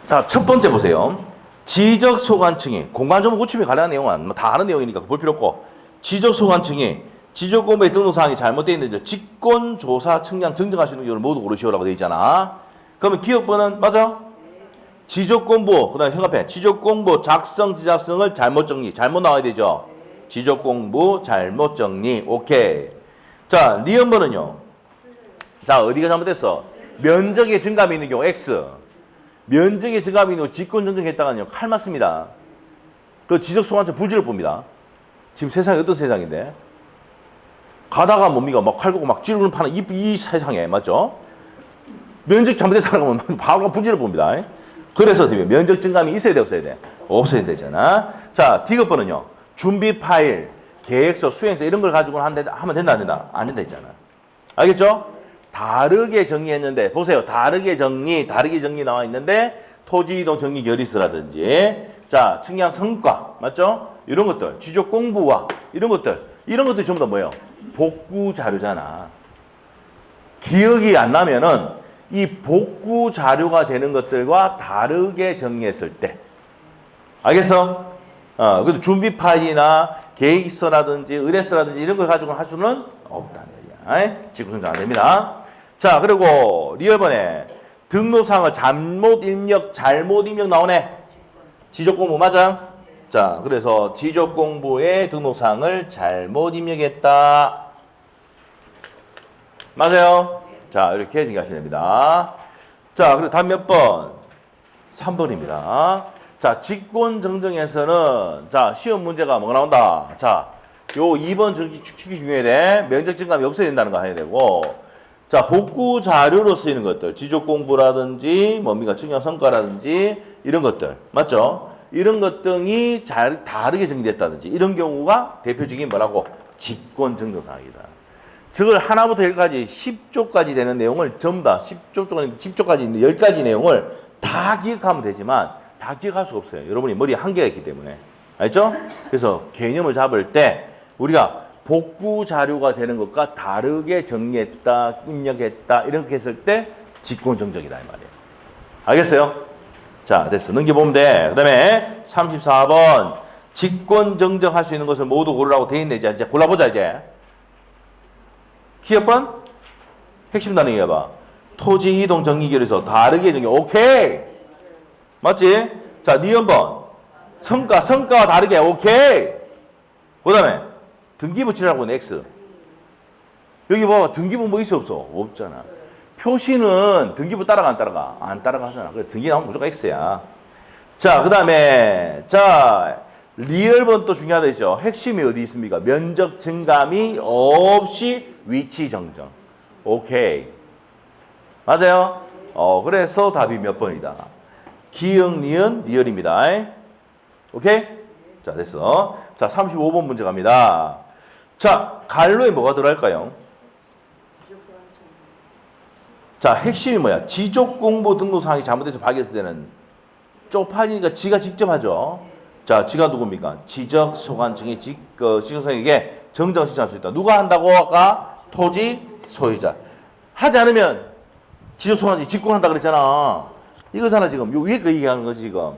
자, 첫 번째 보세요. 지적소관청이 공간정보 구축에 관련한 내용은 뭐 다 아는 내용이니까 볼 필요 없고, 지적소관청이 지적공부의 등록사항이 잘못되어 있는데 직권조사 측량 정정할 수 있는 경우를 모두 고르시오라고 되어 있잖아. 그러면 기억번은 맞아? 지적공부, 그 다음에 현관펜 지적공부 작성, 지작성을 잘못 정리. 잘못 나와야 되죠. 지적공부 잘못 정리. 오케이. 자, 니은번은요. 자, 어디가 잘못됐어? 면적의 증감이 있는 경우 X. 면적의 증감이 있는 경우 직권정정했다가요. 칼 맞습니다. 그 지적소관청 불지를 봅니다. 지금 세상이 어떤 세상인데? 가다가 뭡니까? 막 칼 고 막 찌르는 파는 이 세상에. 맞죠? 면적 잘못됐다는 거면 바로 불지를 봅니다. 그래서 면적 증감이 있어야 돼, 없어야 돼? 없어야 되잖아. 자, D급번은요. 준비 파일, 계획서, 수행서 이런 걸 가지고 하면 된다, 안 된다? 안 된다 했잖아. 알겠죠? 다르게 정리했는데, 보세요. 다르게 정리 나와 있는데, 토지이동 정리 결의서라든지, 자, 측량 성과, 맞죠? 이런 것들, 지적 공부와 이런 것들이 전부 다 뭐예요? 복구 자료잖아. 기억이 안 나면은 이 복구 자료가 되는 것들과 다르게 정리했을 때. 알겠어? 그래도 준비 파일이나 계획서라든지 의뢰서라든지 이런 걸 가지고 할 수는 없다는 얘기야. 직권정정 안 됩니다. 자, 그리고 리얼번에 등록사항을 잘못 입력 나오네. 지적공부 맞아? 자, 그래서 지적공부의 등록사항을 잘못 입력했다. 맞아요? 자, 이렇게 정리하시면 됩니다. 자, 그리고 다음 몇 번? 3번입니다. 자, 직권정정에서는 자, 시험 문제가 뭐가 나온다? 자, 요 2번 특히 중요해야 돼. 면적 증감이 없어야 된다는 거 해야 되고. 자, 복구 자료로 쓰이는 것들. 지적 공부라든지 뭡니까? 중요한 성과라든지 이런 것들. 맞죠? 이런 것 등이 다르게 정리됐다든지 이런 경우가 대표적인 뭐라고? 직권정정사항이다. 저걸 하나부터 10까지 10조까지 되는 내용을 전부 다 10조까지 있는 10가지 내용을 다 기억하면 되지만 다 기억할 수가 없어요. 여러분이 머리에 한계가 있기 때문에. 알죠? 그래서 개념을 잡을 때 우리가 복구 자료가 되는 것과 다르게 정리했다, 입력했다 이렇게 했을 때 직권정정이다 이 말이에요. 알겠어요? 자, 됐어. 넘겨보면 돼. 그 다음에 34번 직권정정할 수 있는 것을 모두 고르라고 돼 있네. 이제 골라보자 이제. 키역번 핵심 단위 해봐. 토지 이동 정리결에서 다르게 정리. 오케이. 맞지? 자, 니은번 성과와 다르게. 오케이. 그 다음에 등기부 칠하고는 X. 여기 봐봐. 등기부 뭐 있어 없어? 없잖아. 표시는 등기부 따라가 안 따라가? 안 따라가잖아. 그래서 등기 나오면 무조건 X야. 자, 그 다음에 자 리얼번 또 중요하다 했죠. 핵심이 어디 있습니까? 면적 증감이 없이 위치 정정. 오케이. 맞아요? 그래서 답이 몇 번이다. 기역, 니은, 리얼입니다. 오케이? 자, 됐어. 자, 35번 문제 갑니다. 자, 갈로에 뭐가 들어갈까요? 자, 핵심이 뭐야? 지적공부 등록사항이 잘못돼서 발견했을 때는 쪽팔리니까 지가 직접 하죠. 자, 지가 누굽니까? 지적소관청이 지적소관청에게 정정 신청할 수 있다. 누가 한다고? 아까 토지 소유자. 하지 않으면 지적소관청이 직권한다 그랬잖아. 이거잖아 지금. 요 위에 거 얘기하는 거지 지금.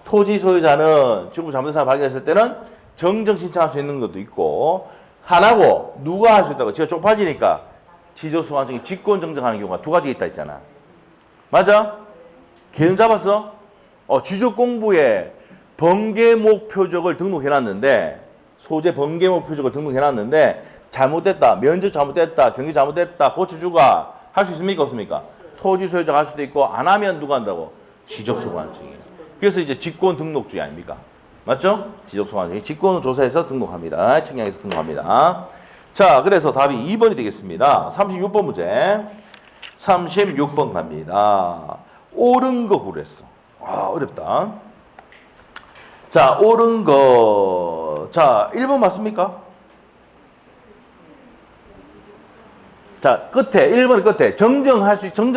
토지 소유자는 지금 잘못된 발견했을 때는 정정 신청할 수 있는 것도 있고 하나고 누가 할 수 있다고? 지가 쪽팔리니까 지적소관청이 직권 정정하는 경우가 두 가지 있다 했잖아. 맞아? 개념 잡았어? 지적공부에 번개목 표적을 등록해놨는데 소재 번개목 표적을 등록해놨는데 잘못됐다, 면적 잘못됐다, 경기 잘못됐다, 고쳐주가 할 수 있습니까? 없습니까? 토지 소유자가 할 수도 있고 안 하면 누가 한다고? 지적소관청이. 그래서 이제 직권 등록주의 아닙니까? 맞죠? 지적소관청이 직권을 조사해서 등록합니다. 측량해서 등록합니다. 자, 그래서 답이 2번이 되겠습니다. 36번 문제. 36번 갑니다. 옳은 거 고르랬어. 어렵다. 자, 옳은 거. 자, 1번 맞습니까? 자, 끝에, 1번 끝에 정정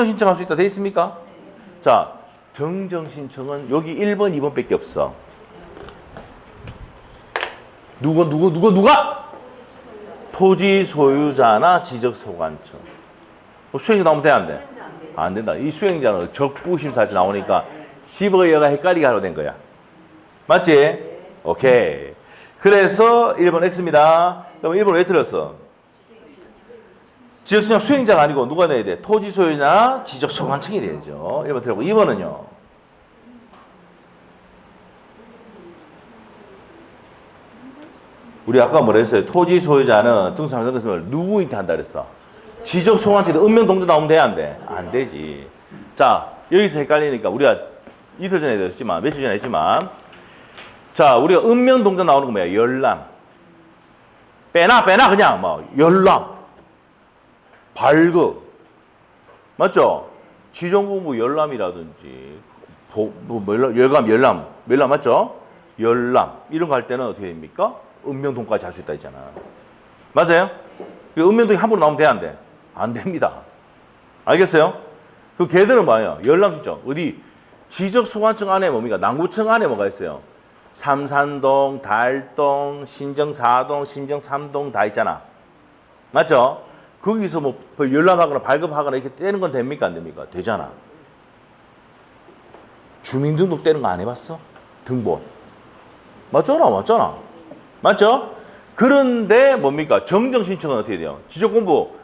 신청할 수 있다 돼 있습니까? 자, 정정 신청은 여기 1번, 2번 밖에 없어. 누가? 토지 소유자나 지적소관청. 수행자 나오면 돼, 안 돼? 안 된다. 이 수행자는 적부심사할 때 나오니까 집어여가 헷갈리게 하려 된 거야. 맞지? 오케이. 그래서 1번 X입니다. 그럼 1번 왜 틀렸어? 지적소유자 수행자가 아니고 누가 내야 돼? 토지 소유자나 지적소관청이 되죠. 1번 틀렸고 2번은요? 우리 아까 뭐라 했어요? 토지 소유자는 등수하면서 그랬으면 누구한테 한다 그랬어? 지적소관청에 읍면동자 나오면 돼? 안 돼? 안 되지. 자, 여기서 헷갈리니까 우리가 이틀 전에 했지만, 며칠 전에 했지만, 자, 우리가 읍면동자 나오는 거 뭐야? 열람. 빼나, 그냥 열람. 발급. 맞죠? 지정공부 열람이라든지, 열람 맞죠? 열람. 이런 거 할 때는 어떻게 됩니까? 읍면동까지 할 수 있다 했잖아. 맞아요? 읍면동이 함부로 나오면 돼, 안 돼? 안 됩니다. 알겠어요? 그 걔들은 뭐예요? 열람 신청. 어디? 지적소관청 안에 뭡니까? 남구청 안에 뭐가 있어요? 삼산동, 달동, 신정 4동, 신정 3동 다 있잖아. 맞죠? 거기서 뭐 열람하거나 발급하거나 이렇게 떼는 건 됩니까? 안 됩니까? 되잖아. 주민등록 떼는 거 안 해봤어? 등본. 맞잖아. 맞죠? 그런데 뭡니까? 정정 신청은 어떻게 돼요? 지적공부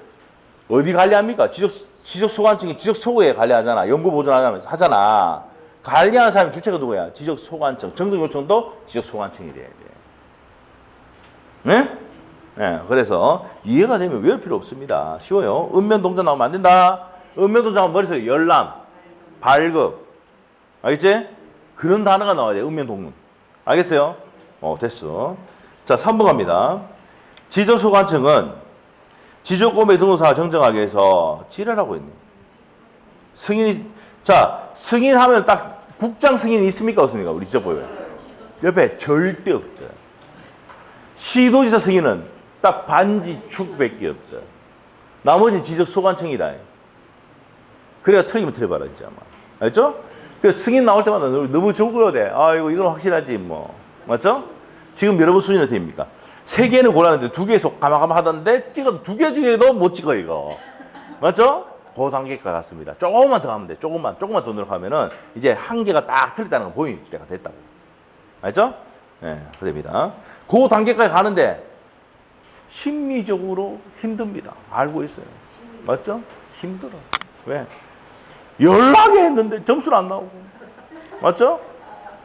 어디 관리합니까? 지적소관청이 지적소구에 관리하잖아. 연구보존하잖아. 관리하는 사람이 주체가 누구야? 지적소관청. 정정 요청도 지적소관청이 돼야 돼. 네? 예, 그래서 이해가 되면 외울 필요 없습니다. 쉬워요. 읍면동자 나오면 안 된다. 읍면동자는 머릿속에 열람, 발급. 알겠지? 그런 단어가 나와야 돼. 읍면동문. 알겠어요? 됐어. 자, 3번 갑니다. 지적소관청은 지적공매 등록사를 정정하기 위해서 지랄하고 있네. 승인이, 자, 승인하면 딱 국장 승인이 있습니까? 없습니까? 우리 지적법에. 옆에 절대 없다. 시도지사 승인은 딱 반지축밖에 없다. 나머지는 지적소관청이다. 그래야 틀리면 틀려봐라, 진짜. 알죠? 그 승인 나올 때마다 너무 적어야 돼. 아, 이건 확실하지, 뭐. 맞죠? 지금 여러분 수준이 어떻게 됩니까? 3개는 골랐는데 2개에서 가마가마 하던데 찍어도 2개 중에도 못 찍어, 이거. 맞죠? 그 단계까지 갔습니다. 조금만 더 하면 돼. 조금만 더 노력하면은 이제 한 개가 딱 틀렸다는 거 보일 때가 됐다고. 알죠? 예, 그럽니다. 그 단계까지 가는데 심리적으로 힘듭니다. 알고 있어요. 맞죠? 힘들어. 왜? 연락이 했는데 점수는 안 나오고. 맞죠?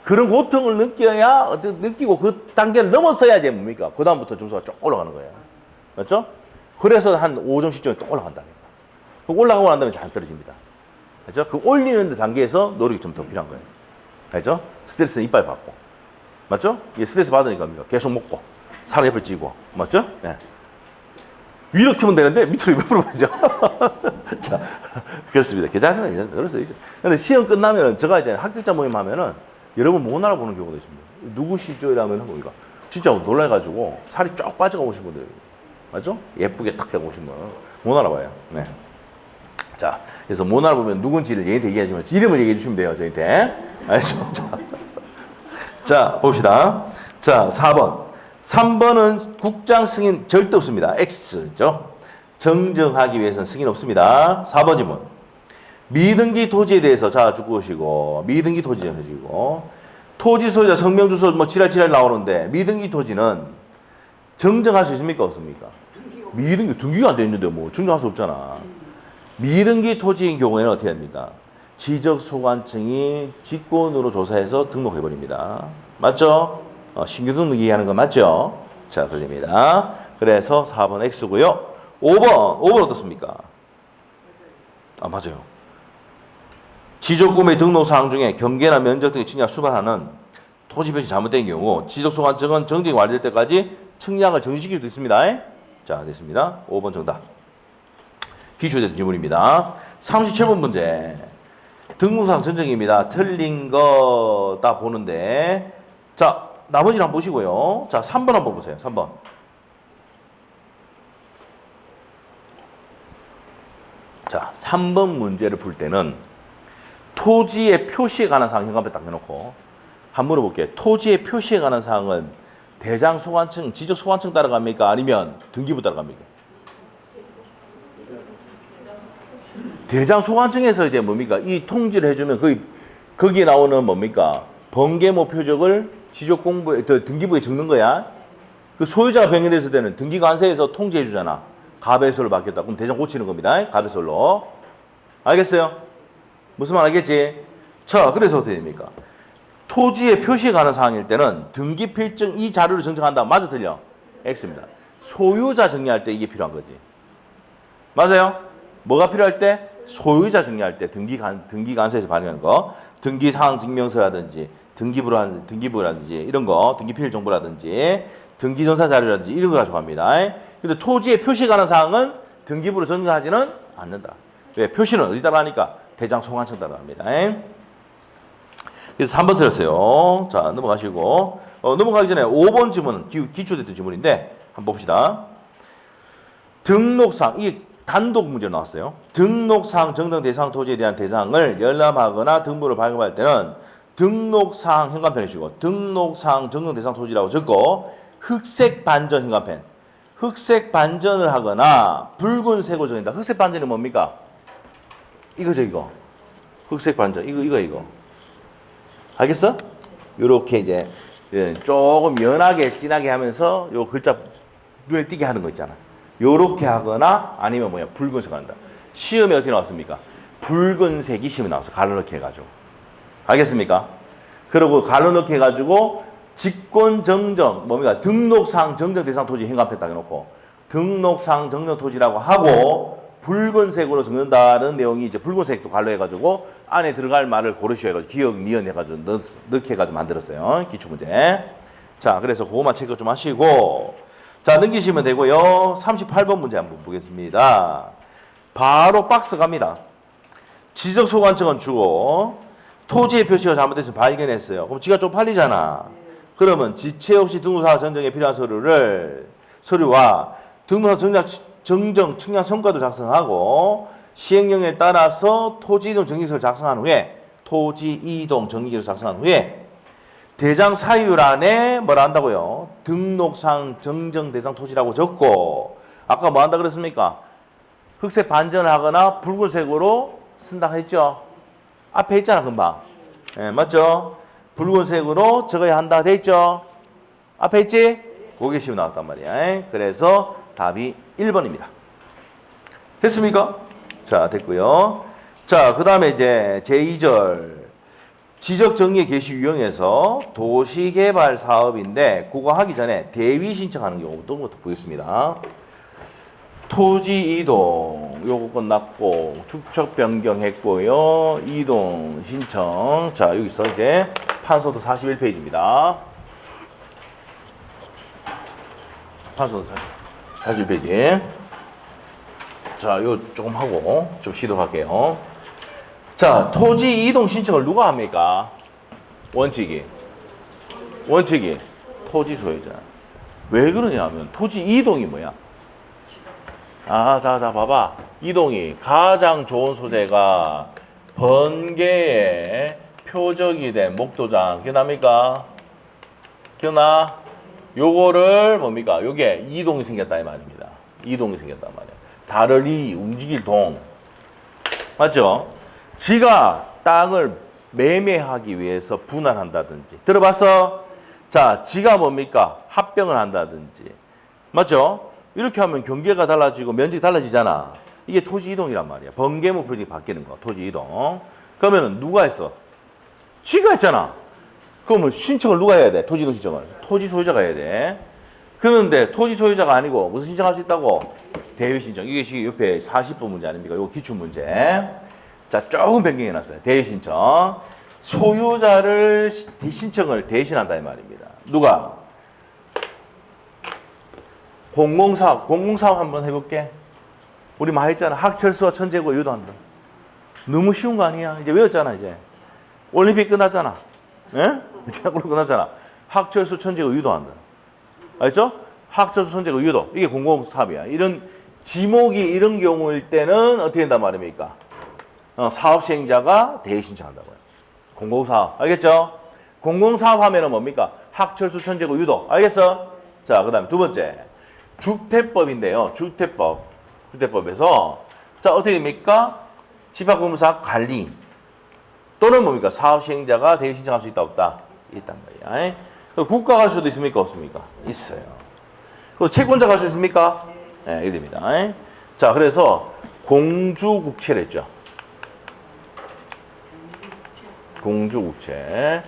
그런 고통을 느껴야, 느끼고 그 단계를 넘어서야지 뭡니까? 그 다음부터 점수가 쭉 올라가는 거예요. 맞죠? 그래서 한 5점, 10점이 또 올라간다니까. 그 올라가고 난 다음에 잘 떨어집니다. 알죠? 그 올리는 단계에서 노력이 좀 더 필요한 거예요. 알죠? 스트레스는 이빨 받고. 맞죠? 이게 스트레스 받으니까 계속 먹고, 사람 옆을 찌고. 맞죠? 예. 위로 키면 되는데 밑으로 몇 프로 보죠? 자, 그렇습니다. 괜찮습니다. 그래서 근데 시험 끝나면은 제가 이제 합격자 모임 하면은 여러분 못 알아보는 경우도 있습니다. 누구시죠? 이러면 우리가 진짜 놀라가지고 살이 쫙 빠져가 오신 분들. 맞죠? 예쁘게 탁 하고 오신 분은 못 알아봐요. 네. 자, 그래서 못 알아보면 누군지를 얘한테 얘기해주면 이름을 얘기해 주시면 돼요. 저한테. 알죠? 자, 봅시다. 자, 4번. 3번은 국장 승인 절대 없습니다. X죠. 정정하기 위해서는 승인 없습니다. 4번 질문. 미등기 토지에 대해서 자 죽으시고 미등기 토지에 해주고 토지 소유자 성명 주소 뭐 지랄 나오는데 미등기 토지는 정정할 수 있습니까? 없습니까? 미등기 등기가 안 돼 있는데 뭐 정정할 수 없잖아. 미등기 토지인 경우에는 어떻게 됩니까? 지적소관청이 직권으로 조사해서 등록해 버립니다. 맞죠? 신규 등록 얘기하는 거 맞죠? 자, 그럽니다. 그래서 4번 X고요. 5번 어떻습니까? 맞아요. 지적구매 등록사항 중에 경계나 면적 등의 측량 수반하는 토지 표시 잘못된 경우 지적소관청은 정정이 완료될 때까지 측량을 정지시킬 수 있습니다. 자, 됐습니다. 5번 정답. 기출된 질문입니다. 37번 문제. 등록상 전정입니다. 틀린 거 다 보는데 자, 나머지는 한번 보시고요. 자, 3번 한번 보세요. 3번. 자, 3번 문제를 풀 때는 토지의 표시에 관한 사항 현관에 딱 해놓고 한번 물어볼게요. 토지의 표시에 관한 사항은 대장소관청, 지적소관청 따라갑니까? 아니면 등기부 따라갑니까? 대장소관청에서 이제 뭡니까? 이 통지를 해주면 거기에 나오는 뭡니까? 번개모 표적을 지적공부에, 등기부에 적는 거야. 그 소유자가 변경됐을 때는 등기관세에서 통지해 주잖아. 가배설로 바뀌었다. 그럼 대장 고치는 겁니다. 가배설로. 알겠어요? 무슨 말 알겠지? 자, 그래서 어떻게 됩니까? 토지에 표시에 관한 사항일 때는 등기필증 이 자료를 정정한다. 맞아, 틀려? X입니다. 소유자 정리할 때 이게 필요한 거지. 맞아요? 뭐가 필요할 때? 소유자 정리할 때 등기관세에서 발행하는 거. 등기사항 증명서라든지 등기부라든지 이런 거, 등기필 정보라든지 등기전사 자료라든지 이런 거 가져갑니다. 근데 토지에 표시에 관한 사항은 등기부로 전가하지는 않는다. 왜? 표시는 어디 따라하니까 대장소관청 따라합니다. 그래서 3번 틀렸어요. 자, 넘어가시고 넘어가기 전에 5번 질문은 기출됐던 질문인데 한번 봅시다. 등록상 이 단독 문제로 나왔어요. 등록상 정정 대상 토지에 대한 대상을 열람하거나 등본을 발급할 때는 등록상 현관펜을 주고 등록상 정정 대상 토지라고 적고 흑색 반전 현관펜. 흑색 반전을 하거나 붉은색으로 정한다. 흑색 반전이 뭡니까? 이거죠, 이거. 흑색 반전. 이거. 알겠어? 요렇게 이제 조금 연하게 진하게 하면서 요 글자 눈에 띄게 하는 거 있잖아. 요렇게 하거나 아니면 붉은색 한다. 시험에 어떻게 나왔습니까? 붉은색이 시험에 나왔어. 갈라넣기 해가지고. 알겠습니까? 그리고 갈라넣기 해가지고 직권 정정 뭡니까? 등록상 정정 대상 토지 행감했다 해놓고 등록상 정정 토지라고 하고 붉은색으로 적는다는 내용이 이제 붉은색도 갈로 해가지고 안에 들어갈 말을 고르셔 해가지고 기억 니은 해가지고 넣게 해가지고 만들었어요. 기출문제. 자, 그래서 그거만 체크 좀 하시고 자, 넘기시면 되고요. 38번 문제 한번 보겠습니다. 바로 박스 갑니다. 지적 소관청은 주고 토지의 표시가 잘못됐으면 발견했어요. 그럼 지가 좀 팔리잖아. 그러면 지체 없이 등록사 전정에 필요한 서류와 등록사 정정 측량 성과도 작성하고 시행령에 따라서 토지 이동 정리서를 작성한 후에 토지 이동 정리서를 작성한 후에 대장 사유란에 뭐라 한다고요? 등록상 정정 대상 토지라고 적고 아까 뭐 한다 그랬습니까? 흑색 반전을 하거나 붉은색으로 쓴다 했죠? 앞에 있잖아 금방. 예, 맞죠? 붉은색으로 적어야 한다 돼 있죠? 앞에 있지? 그게 시험 나왔단 말이야. 그래서 답이 1번입니다. 됐습니까? 자, 됐고요. 자, 그 다음에 이제 제2절 지적정리의 개시 유형에서 도시개발 사업인데 그거 하기 전에 대위 신청하는 경우부터 부터 보겠습니다. 토지 이동 요거 끝났고 축척 변경했고요. 이동 신청. 자, 여기서 이제 판소도 41페이지입니다. 판소도 41페이지. 자, 요 조금 하고 좀 시도할게요. 자, 토지 이동 신청을 누가 합니까? 원칙이 토지 소유자. 왜 그러냐면 토지 이동이 뭐야? 자, 봐봐. 이동이 가장 좋은 소재가 번개의 표적이 된 목도장. 기억납니까? 기억나? 요거를 뭡니까? 요게 이동이 생겼다 이 말입니다. 이동이 생겼단 말이야. 달을 움직일 동. 맞죠? 지가 땅을 매매하기 위해서 분할한다든지. 들어봤어? 자, 지가 뭡니까? 합병을 한다든지. 맞죠? 이렇게 하면 경계가 달라지고 면적이 달라지잖아. 이게 토지 이동이란 말이야. 번개목 표적이 바뀌는 거. 토지 이동. 그러면은 누가 했어? 지가 했잖아. 그러면 신청을 누가 해야 돼? 토지 이동 신청을. 토지 소유자가 해야 돼. 그런데 토지 소유자가 아니고 무슨 신청할 수 있다고? 대위 신청. 이게 지금 옆에 40번 문제 아닙니까? 이거 기출 문제. 자, 조금 변경해 놨어요. 대위 신청. 소유자를 신청을 대신한다 이 말입니다. 누가? 공공사업 한번 해볼게. 우리 많이 했잖아. 학철수와 천재고 유도한다. 너무 쉬운 거 아니야? 이제 외웠잖아 이제. 올림픽 끝났잖아. 예? 이제 끝났잖아. 학철수 천재고 유도한다. 알죠? 학철수 천재고 유도. 이게 공공사업이야. 이런 지목이 이런 경우일 때는 어떻게 된단 말입니까? 사업 시행자가 대위 신청한다고요. 공공사업. 알겠죠? 공공사업 하면은 뭡니까? 학철수 천재고 유도. 알겠어? 자, 그 다음에 두 번째. 주택법인데요. 주택법에서 자, 어떻게 됩니까? 집합공사 관리 또는 뭡니까? 사업 시행자가 대위 신청할 수 있다 없다? 있단 말이야. 국가가 할 수도 있습니까? 없습니까? 있어요. 그리고 채권자가 할 수 있습니까? 네, 이됩니다. 자, 그래서 공주국채를 했죠. 공주국채.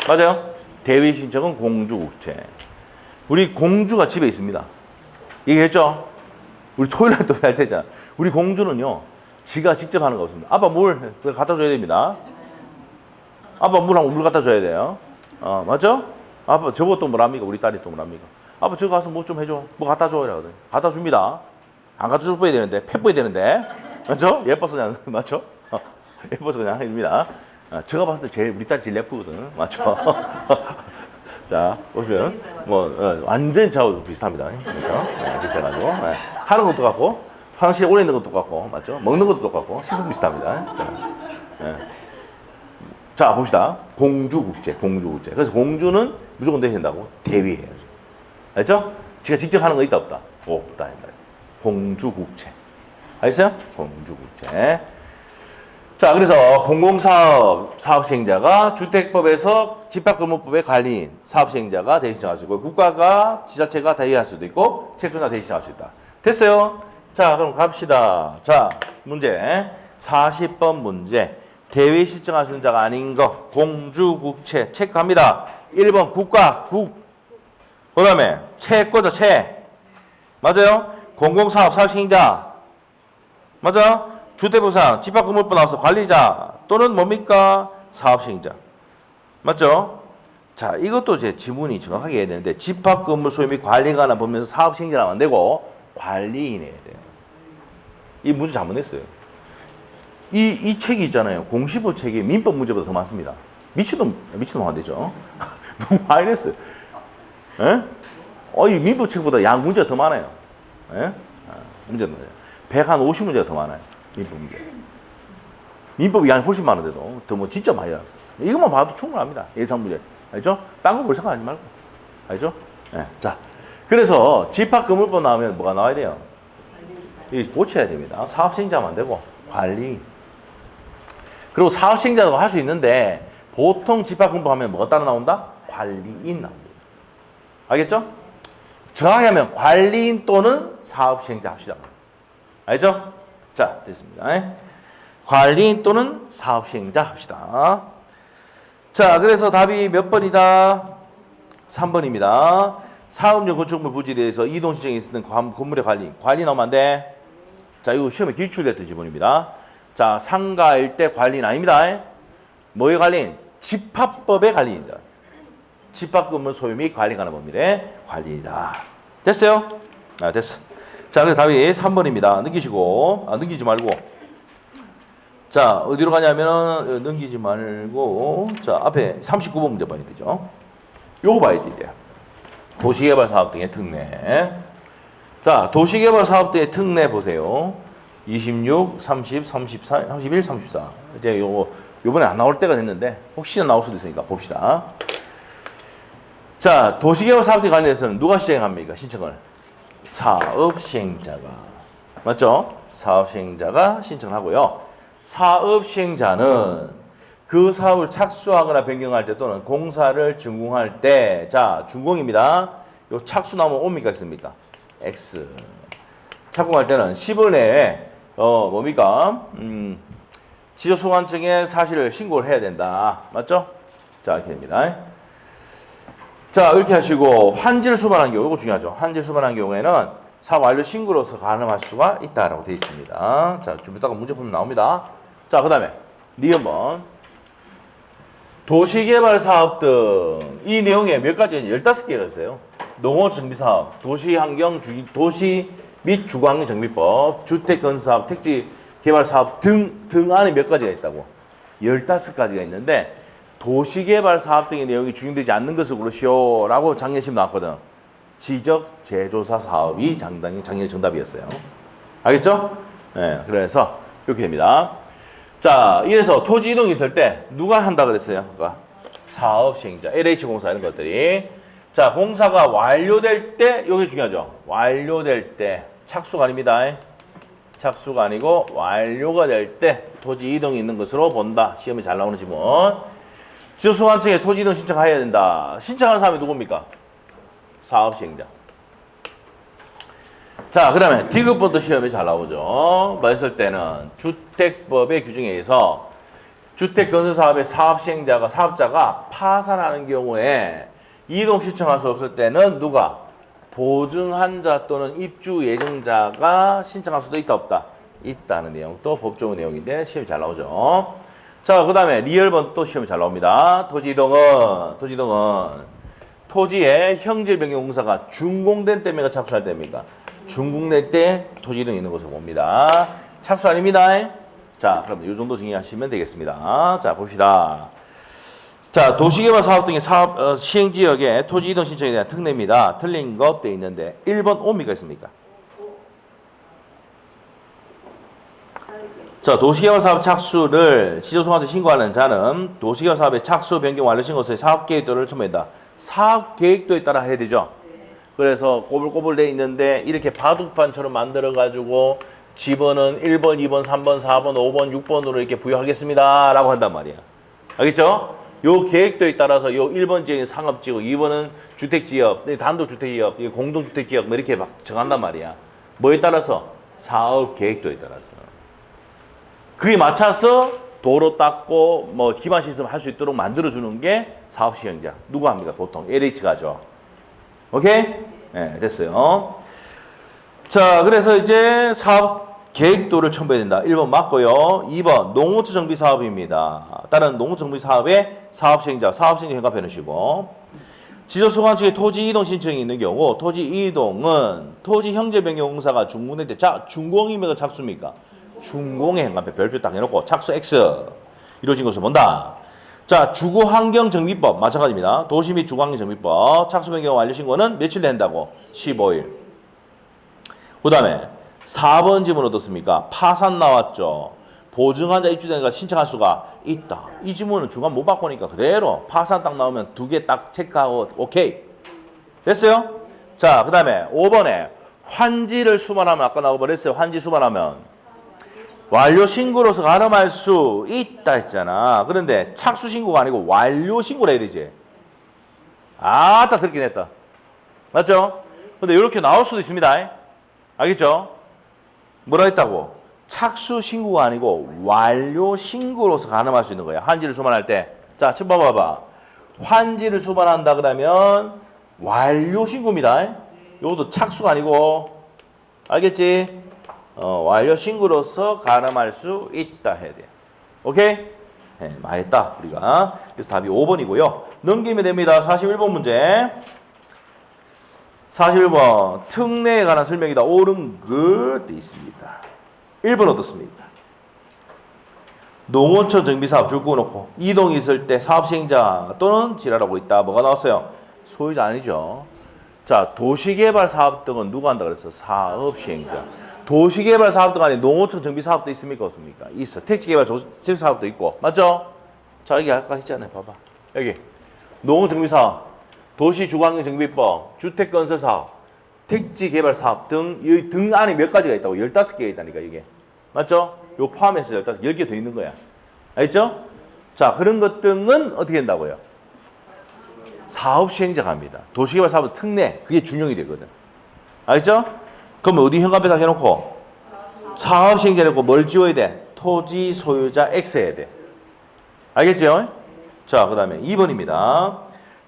맞아요? 대위 신청은 공주국채. 우리 공주가 집에 있습니다. 얘기했죠? 우리 토요일날 또 할 때잖아. 우리 공주는요, 지가 직접 하는 거 없습니다. 아빠 물 갖다 줘야 됩니다. 아빠 물 갖다 줘야 돼요. 맞죠? 아빠 저거 또 뭐랍니까? 우리 딸이 또 뭐랍니까? 아빠 저거 가서 뭐 좀 해줘. 뭐 갖다 줘. 이러거든. 갖다 줍니다. 안 갖다 줄 뻔야 되는데, 패 뻔야 되는데. 맞죠? 예뻐서 그냥, 맞죠? 예뻐서 그냥 해줍니다. 제가 봤을 때 우리 딸이 제일 예쁘거든. 맞죠? 자, 보시면, 완전 저하고 비슷합니다. 그렇죠? 네, 비슷해가지고. 네. 하는 것도 똑같고, 화장실에 오래 있는 것도 똑같고, 맞죠? 먹는 것도 똑같고, 시선 비슷합니다. 자, 네. 자, 봅시다. 공주국채. 그래서 공주는 무조건 돼야 된다고? 대위해야죠. 알죠? 지가 직접 하는 거 있다, 없다? 없다. 공주국채. 알겠어요? 공주국채. 자, 그래서 공공사업 사업시행자가 주택법에서 집합건물법의 관리인 사업시행자가 대신 신청할 수 있고 국가가 지자체가 대위할 수도 있고 채권자가 대신 신청할 수 있다. 됐어요? 자, 그럼 갑시다. 자, 문제 40번 문제. 대외 실정할 수 있는 자가 아닌 거 공주국채 체크합니다. 1번 국가 국 그 다음에 채권자 채 맞아요? 공공사업 사업시행자 맞아? 주택보상 집합건물법 나와서 관리자 또는 뭡니까? 사업시행자 맞죠? 자 이것도 제 지문이 정확하게 해야 되는데 집합건물 소유 및 관리에 관한 법령에서 사업시행자라면 안 되고 관리인해야 돼요. 이 문제 잘못냈어요. 이 책이 있잖아요. 공시법 책이 민법 문제보다 더 많습니다. 미친놈 안 되죠. 너무 많이 냈어요. 예? 이 민법 책보다 양 문제가 더 많아요. 예? 문제가 많아요. 150문제가 더 많아요. 민법 문제. 민법이 양이 훨씬 많은데도 더 뭐 진짜 많이 나왔어. 이것만 봐도 충분합니다. 예상 문제. 알죠? 딴 거 볼 생각 하지 말고. 알죠? 예. 자, 그래서 집합건물법 나오면 뭐가 나와야 돼요? 이 고쳐야 됩니다. 사업시행자만 안 되고 관리. 그리고 사업시행자도 할 수 있는데 보통 집합건물법 하면 뭐가 따라 나온다? 관리인 나옵니다. 알겠죠? 정확히 하면 관리인 또는 사업시행자 합시다. 알죠? 자, 됐습니다. 관리인 또는 사업시행자 합시다. 자, 그래서 답이 몇 번이다? 3번입니다. 사업용 건축물 부지에 대해서 이동신청이 있는 건물의 관리 나오면 안 돼. 자, 이거 시험에 기출됐던 지문입니다. 자, 상가 일대 관리는 아닙니다. 뭐의 관리인? 집합법의 관리인다. 집합건물 소유 및 관리 관한 법률의 관리이다. 됐어요? 아, 됐어. 자, 그래서 답이 3번입니다. 넘기시고, 넘기지 말고. 자, 어디로 가냐면은, 넘기지 말고, 자, 앞에 39번 문제 봐야 되죠. 요거 봐야지, 이제. 도시개발 사업 등의 특례. 자, 도시개발 사업 등의 특례 보세요. 26, 30, 34, 31, 34. 이제 요번에 안 나올 때가 됐는데, 혹시나 나올 수도 있으니까 봅시다. 자, 도시개발 사업 등에 관련해서는 누가 시행합니까? 신청을. 사업시행자가. 맞죠? 사업시행자가 신청을 하고요. 사업시행자는 그 사업을 착수하거나 변경할 때 또는 공사를 준공할 때, 자, 준공입니다. 요 착수 나오면 옵니까? 있습니까? X. 착공할 때는 10일 내에, 뭡니까? 지적소관청에 사실을 신고를 해야 된다. 맞죠? 자, 이렇게 됩니다. 자, 이렇게 하시고, 환지를 수반한 경우, 이거 중요하죠. 환지를 수반한 경우에는 사업 완료 신고로서 가능할 수가 있다라고 되어 있습니다. 자, 좀 이따가 문제 풀면 나옵니다. 자, 그 다음에, 니은번. 도시개발 사업 등, 이 내용에 몇 가지, 15개가 있어요. 농어정비사업, 도시환경, 도시 및 주거환경정비법, 주택건설사업, 택지개발사업 등 안에 몇 가지가 있다고. 15가지가 있는데, 도시개발 사업 등의 내용이 준용되지 않는 것을 고르시오 라고 작년 시험 나왔거든. 지적 제조사 사업이 작년 정답이었어요. 알겠죠? 네, 그래서 이렇게 됩니다. 자, 이래서 토지 이동이 있을 때 누가 한다 그랬어요? 그러니까 사업시행자, LH공사 이런 것들이. 자, 공사가 완료될 때, 이게 중요하죠. 완료될 때, 착수가 아닙니다. 착수가 아니고 완료가 될 때 토지 이동이 있는 것으로 본다. 시험에 잘 나오는 지문. 지적소관청에 토지 이동 신청해야 된다. 신청하는 사람이 누굽니까? 사업시행자. 자, 그 다음에 디귿번도 시험에 잘 나오죠. 뭐 했을 때는 주택법의 규정에 의해서 주택건설사업의 사업자가 파산하는 경우에 이동 신청할 수 없을 때는 누가? 보증한 자 또는 입주 예정자가 신청할 수도 있다 없다? 있다는 내용도 법조의 내용인데 시험이 잘 나오죠. 자, 그 다음에 리얼번 또 시험이 잘 나옵니다. 토지 이동은 토지의 형질 변경 공사가 준공된 때입니까? 착수할 때입니까? 준공될 때 토지 이동이 있는 것을 봅니다. 착수 아닙니다. 자, 그럼 이 정도 정리하시면 되겠습니다. 자, 봅시다. 자, 도시개발 사업 등의 사업 시행지역에 토지 이동 신청에 대한 특례입니다. 틀린 것 돼 있는데 1번 옵니까 있습니까? 자, 도시개발 사업 착수를 지적소관청에 신고하는 자는 도시개발 사업의 착수 변경 완료 신고서의 사업계획도를 첨부한다. 사업계획도에 따라 해야 되죠. 그래서 꼬불꼬불 돼 있는데 이렇게 바둑판처럼 만들어 가지고 집어는 1번, 2번, 3번, 4번, 5번, 6번으로 이렇게 부여하겠습니다 라고 한단 말이야. 알겠죠? 요 계획도에 따라서 요 1번 지역은 상업지역, 2번은 주택지역, 단독주택지역, 공동주택지역 뭐 이렇게 막 정한단 말이야. 뭐에 따라서? 사업계획도에 따라서. 그에 맞춰서 도로 닦고 뭐 기반 시스템 할 수 있도록 만들어주는 게 사업 시행자. 누가 합니까? 보통 LH가 하죠. 오케이? 네, 됐어요. 자, 그래서 이제 사업 계획도를 첨부해야 된다. 1번 맞고요. 2번 농어촌 정비 사업입니다. 다른 농어촌 정비 사업의 사업 시행자 현관해 놓으시고, 지적소관 측에 토지 이동 신청이 있는 경우 토지 이동은 토지 형제 변경 공사가 준공될 때, 자, 준공이면 착수입니까? 준공의 현관표 별표 딱 해놓고 착수 X 이루어진 것을 본다. 자, 주거환경정비법 마찬가지입니다. 도시 및 주거환경정비법 착수 변경 완료 신고는 며칠 낸다고? 15일. 그 다음에 4번 지문 어떻습니까? 파산 나왔죠. 보증환자 입주자가 신청할 수가 있다. 이 지문은 중간 못 바꾸니까 그대로 파산 딱 나오면 2개 딱 체크하고 오케이. 됐어요? 자, 그 다음에 5번에 환지를 수반하면, 아까 나와버렸어요. 환지 수반하면 완료 신고로서 가름할 수 있다 했잖아. 그런데 착수 신고가 아니고 완료 신고를 해야 되지. 딱 들긴 했다. 맞죠? 근데 이렇게 나올 수도 있습니다. 알겠죠? 뭐라 했다고? 착수 신고가 아니고 완료 신고로서 가늠할 수 있는 거야. 환지를 수반할 때. 자, 첫 봐봐. 환지를 수반한다 그러면 완료 신고입니다. 이것도 착수가 아니고, 알겠지? 완료 신고로서 가늠할 수 있다 해야 돼. 오케이? 네, 망했다 우리가. 그래서 답이 5번이고요. 넘기면 됩니다. 41번 문제. 41번 특례에 관한 설명이다. 옳은 것 되어 있습니다. 1번 어떻습니까? 농어촌 정비사업 줄 끊어놓고 이동이 있을 때 사업 시행자 또는 지랄하고 있다. 뭐가 나왔어요? 소유자 아니죠. 자, 도시개발 사업 등은 누가 한다 그랬어? 사업 시행자. 도시개발 사업 등 안에 농어촌 정비 사업도 있습니까? 없습니까? 있어. 택지개발 조직 사업도 있고. 맞죠? 자, 여기 아까 했잖아요. 봐봐. 여기. 농어촌 정비 사업, 도시주거환경정비법, 주택건설사업, 택지개발 사업 등 안에 몇 가지가 있다고? 15개가 있다니까, 이게. 맞죠? 요 포함해서 10개 더 있는 거야. 알겠죠? 자, 그런 것 등은 어떻게 된다고요? 사업 시행자가 합니다. 도시개발 사업은 특례, 그게 준용이 되거든. 알겠죠? 그럼 어디 현관표 딱 해놓고 사업 시행자 해놓고 뭘 지워야 돼? 토지 소유자 X 해야 돼. 알겠죠? 자, 그 다음에 2번입니다.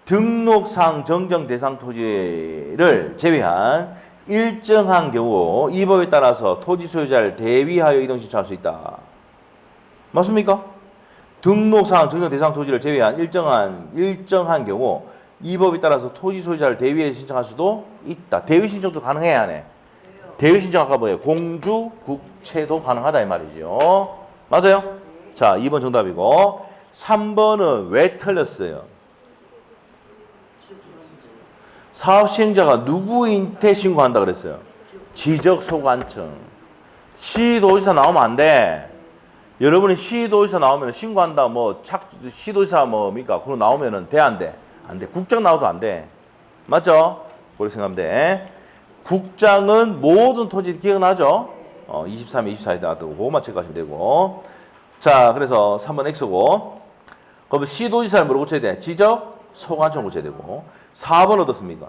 등록상 정정 대상 토지를 제외한 일정한 경우 이 법에 따라서 토지 소유자를 대위하여 이동 신청할 수 있다. 맞습니까? 등록상 정정 대상 토지를 제외한 일정한 경우 이 법에 따라서 토지 소유자를 대위해 신청할 수도 있다. 대위 신청도 가능해, 안 해? 대위 신청 아까 뭐예요? 공주, 국채도 가능하다 이 말이죠. 맞아요? 자, 2번 정답이고 3번은 왜 틀렸어요? 사업 시행자가 누구한테 신고한다 그랬어요? 지적소관청. 시도지사 나오면 안 돼. 여러분이 시도지사 나오면 신고한다, 시도지사 뭡니까? 그거 나오면은 돼, 안 돼? 안 돼. 국장 나와도 안 돼. 맞죠? 그렇게 생각하면 돼. 국장은 모든 토지 기억나죠? 23, 24에 나왔다고 그것만 체크하시면 되고. 자, 그래서 3번 X고. 그럼 시도지사를 뭐로 고쳐야 돼? 지적 소관청 고쳐야 되고. 4번 어떻습니까?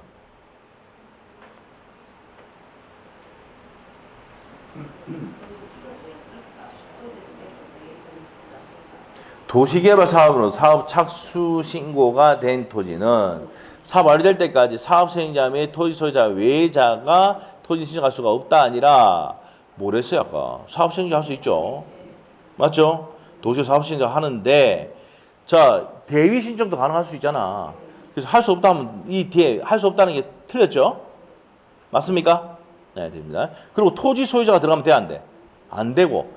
도시개발 사업으로 사업 착수 신고가 된 토지는 사업 완료될 때까지 사업 시행자 및 토지 소유자 외자가 토지 신청할 수가 없다 아니라 뭐랬어요 아까? 사업 시행자 할 수 있죠. 맞죠? 도시 사업 시행자 하는데 자, 대위 신청도 가능할 수 있잖아. 그래서 할 수 없다면 이 뒤에 할 수 없다는 게 틀렸죠? 맞습니까? 네, 됩니다. 그리고 토지 소유자가 들어가면 돼, 안 돼? 안 되고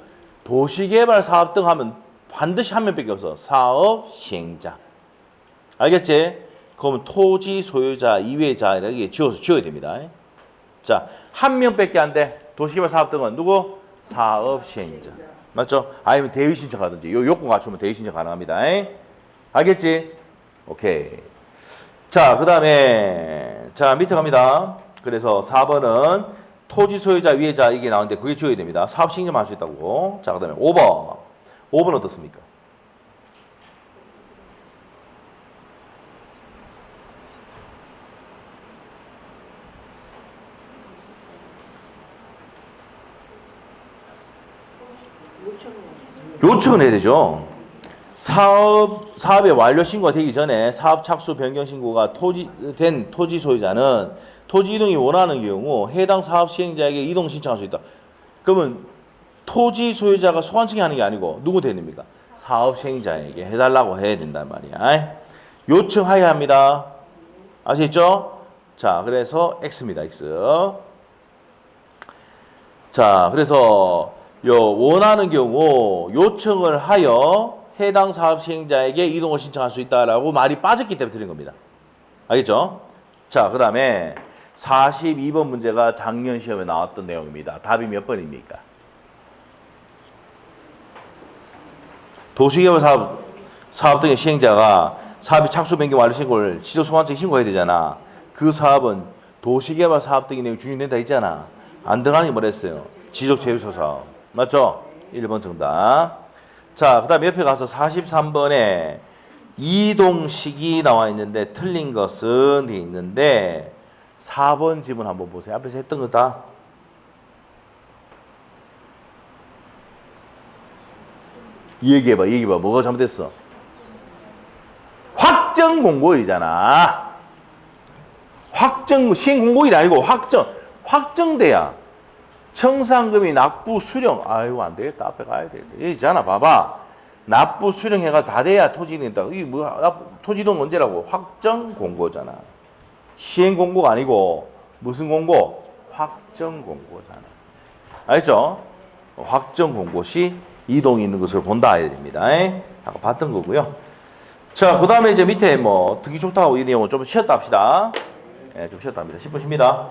도시개발 사업 등 하면 반드시 한 명밖에 없어. 사업 시행자. 알겠지? 그러면 토지 소유자 이외자 이렇게 지어야 됩니다. 자, 한 명밖에 안 돼. 도시개발 사업 등은 누구? 사업 시행자. 맞죠? 아니면 대위 신청하든지 요 요건 갖추면 대위 신청 가능합니다. 알겠지? 오케이. 자, 그다음에 자, 밑에 갑니다. 그래서 4번은 토지 소유자 위에자 이게 나오는데 그게 지어야 됩니다. 사업 시행자만 할 수 있다고. 자, 그다음에 5번. 5번 어떻습니까? 요청은 해야 되죠. 사업의 완료 신고가 되기 전에 사업 착수 변경 신고가 된 토지 소유자는 토지 이동이 원하는 경우 해당 사업 시행자에게 이동 신청할 수 있다. 그러면 토지 소유자가 소관청이 하는 게 아니고 누구한테 됩니까? 사업 시행자에게 해달라고 해야 된단 말이야. 요청하여야 합니다. 아시겠죠? 자, 그래서 X입니다. X. 자, 그래서 원하는 경우 요청을 하여 해당 사업 시행자에게 이동을 신청할 수 있다라고 말이 빠졌기 때문에 드린 겁니다. 알겠죠? 자, 그 다음에 42번 문제가 작년 시험에 나왔던 내용입니다. 답이 몇 번입니까? 도시개발 사업 등의 시행자가 사업이 착수 변경 완료 신고를 지적소관청에 신고해야 되잖아. 그 사업은 도시개발 사업 등의 내용이 준용된다 했잖아. 안 들어가는 게 뭐랬어요? 지적재개소 사업. 맞죠? 1번 정답. 자, 그 다음에 옆에 가서 43번에 이동식이 나와 있는데 틀린 것은 돼 있는데 4번 지문 한번 보세요. 앞에서 했던 거다. 얘기해봐. 뭐가 잘못됐어? 확정 공고일이잖아. 시행 공고일이 아니고 확정돼야 청산금이 납부 수령. 아이고 안 되겠다. 앞에 가야 되겠다. 여기 있잖아. 봐봐. 납부 수령해가 다 돼야 토지이동이 있다. 이게 뭐야? 토지이동 언제라고? 확정 공고잖아. 시행 공고가 아니고 무슨 공고? 확정 공고잖아. 알죠? 확정 공고 시 이동이 있는 것을 본다 해야 됩니다. 아까 봤던 거고요. 자, 그 다음에 이제 밑에 뭐 듣기 좋다고 이 내용은 좀 쉬었다 합시다. 좀 쉬었다 합니다. 10분 쉽니다.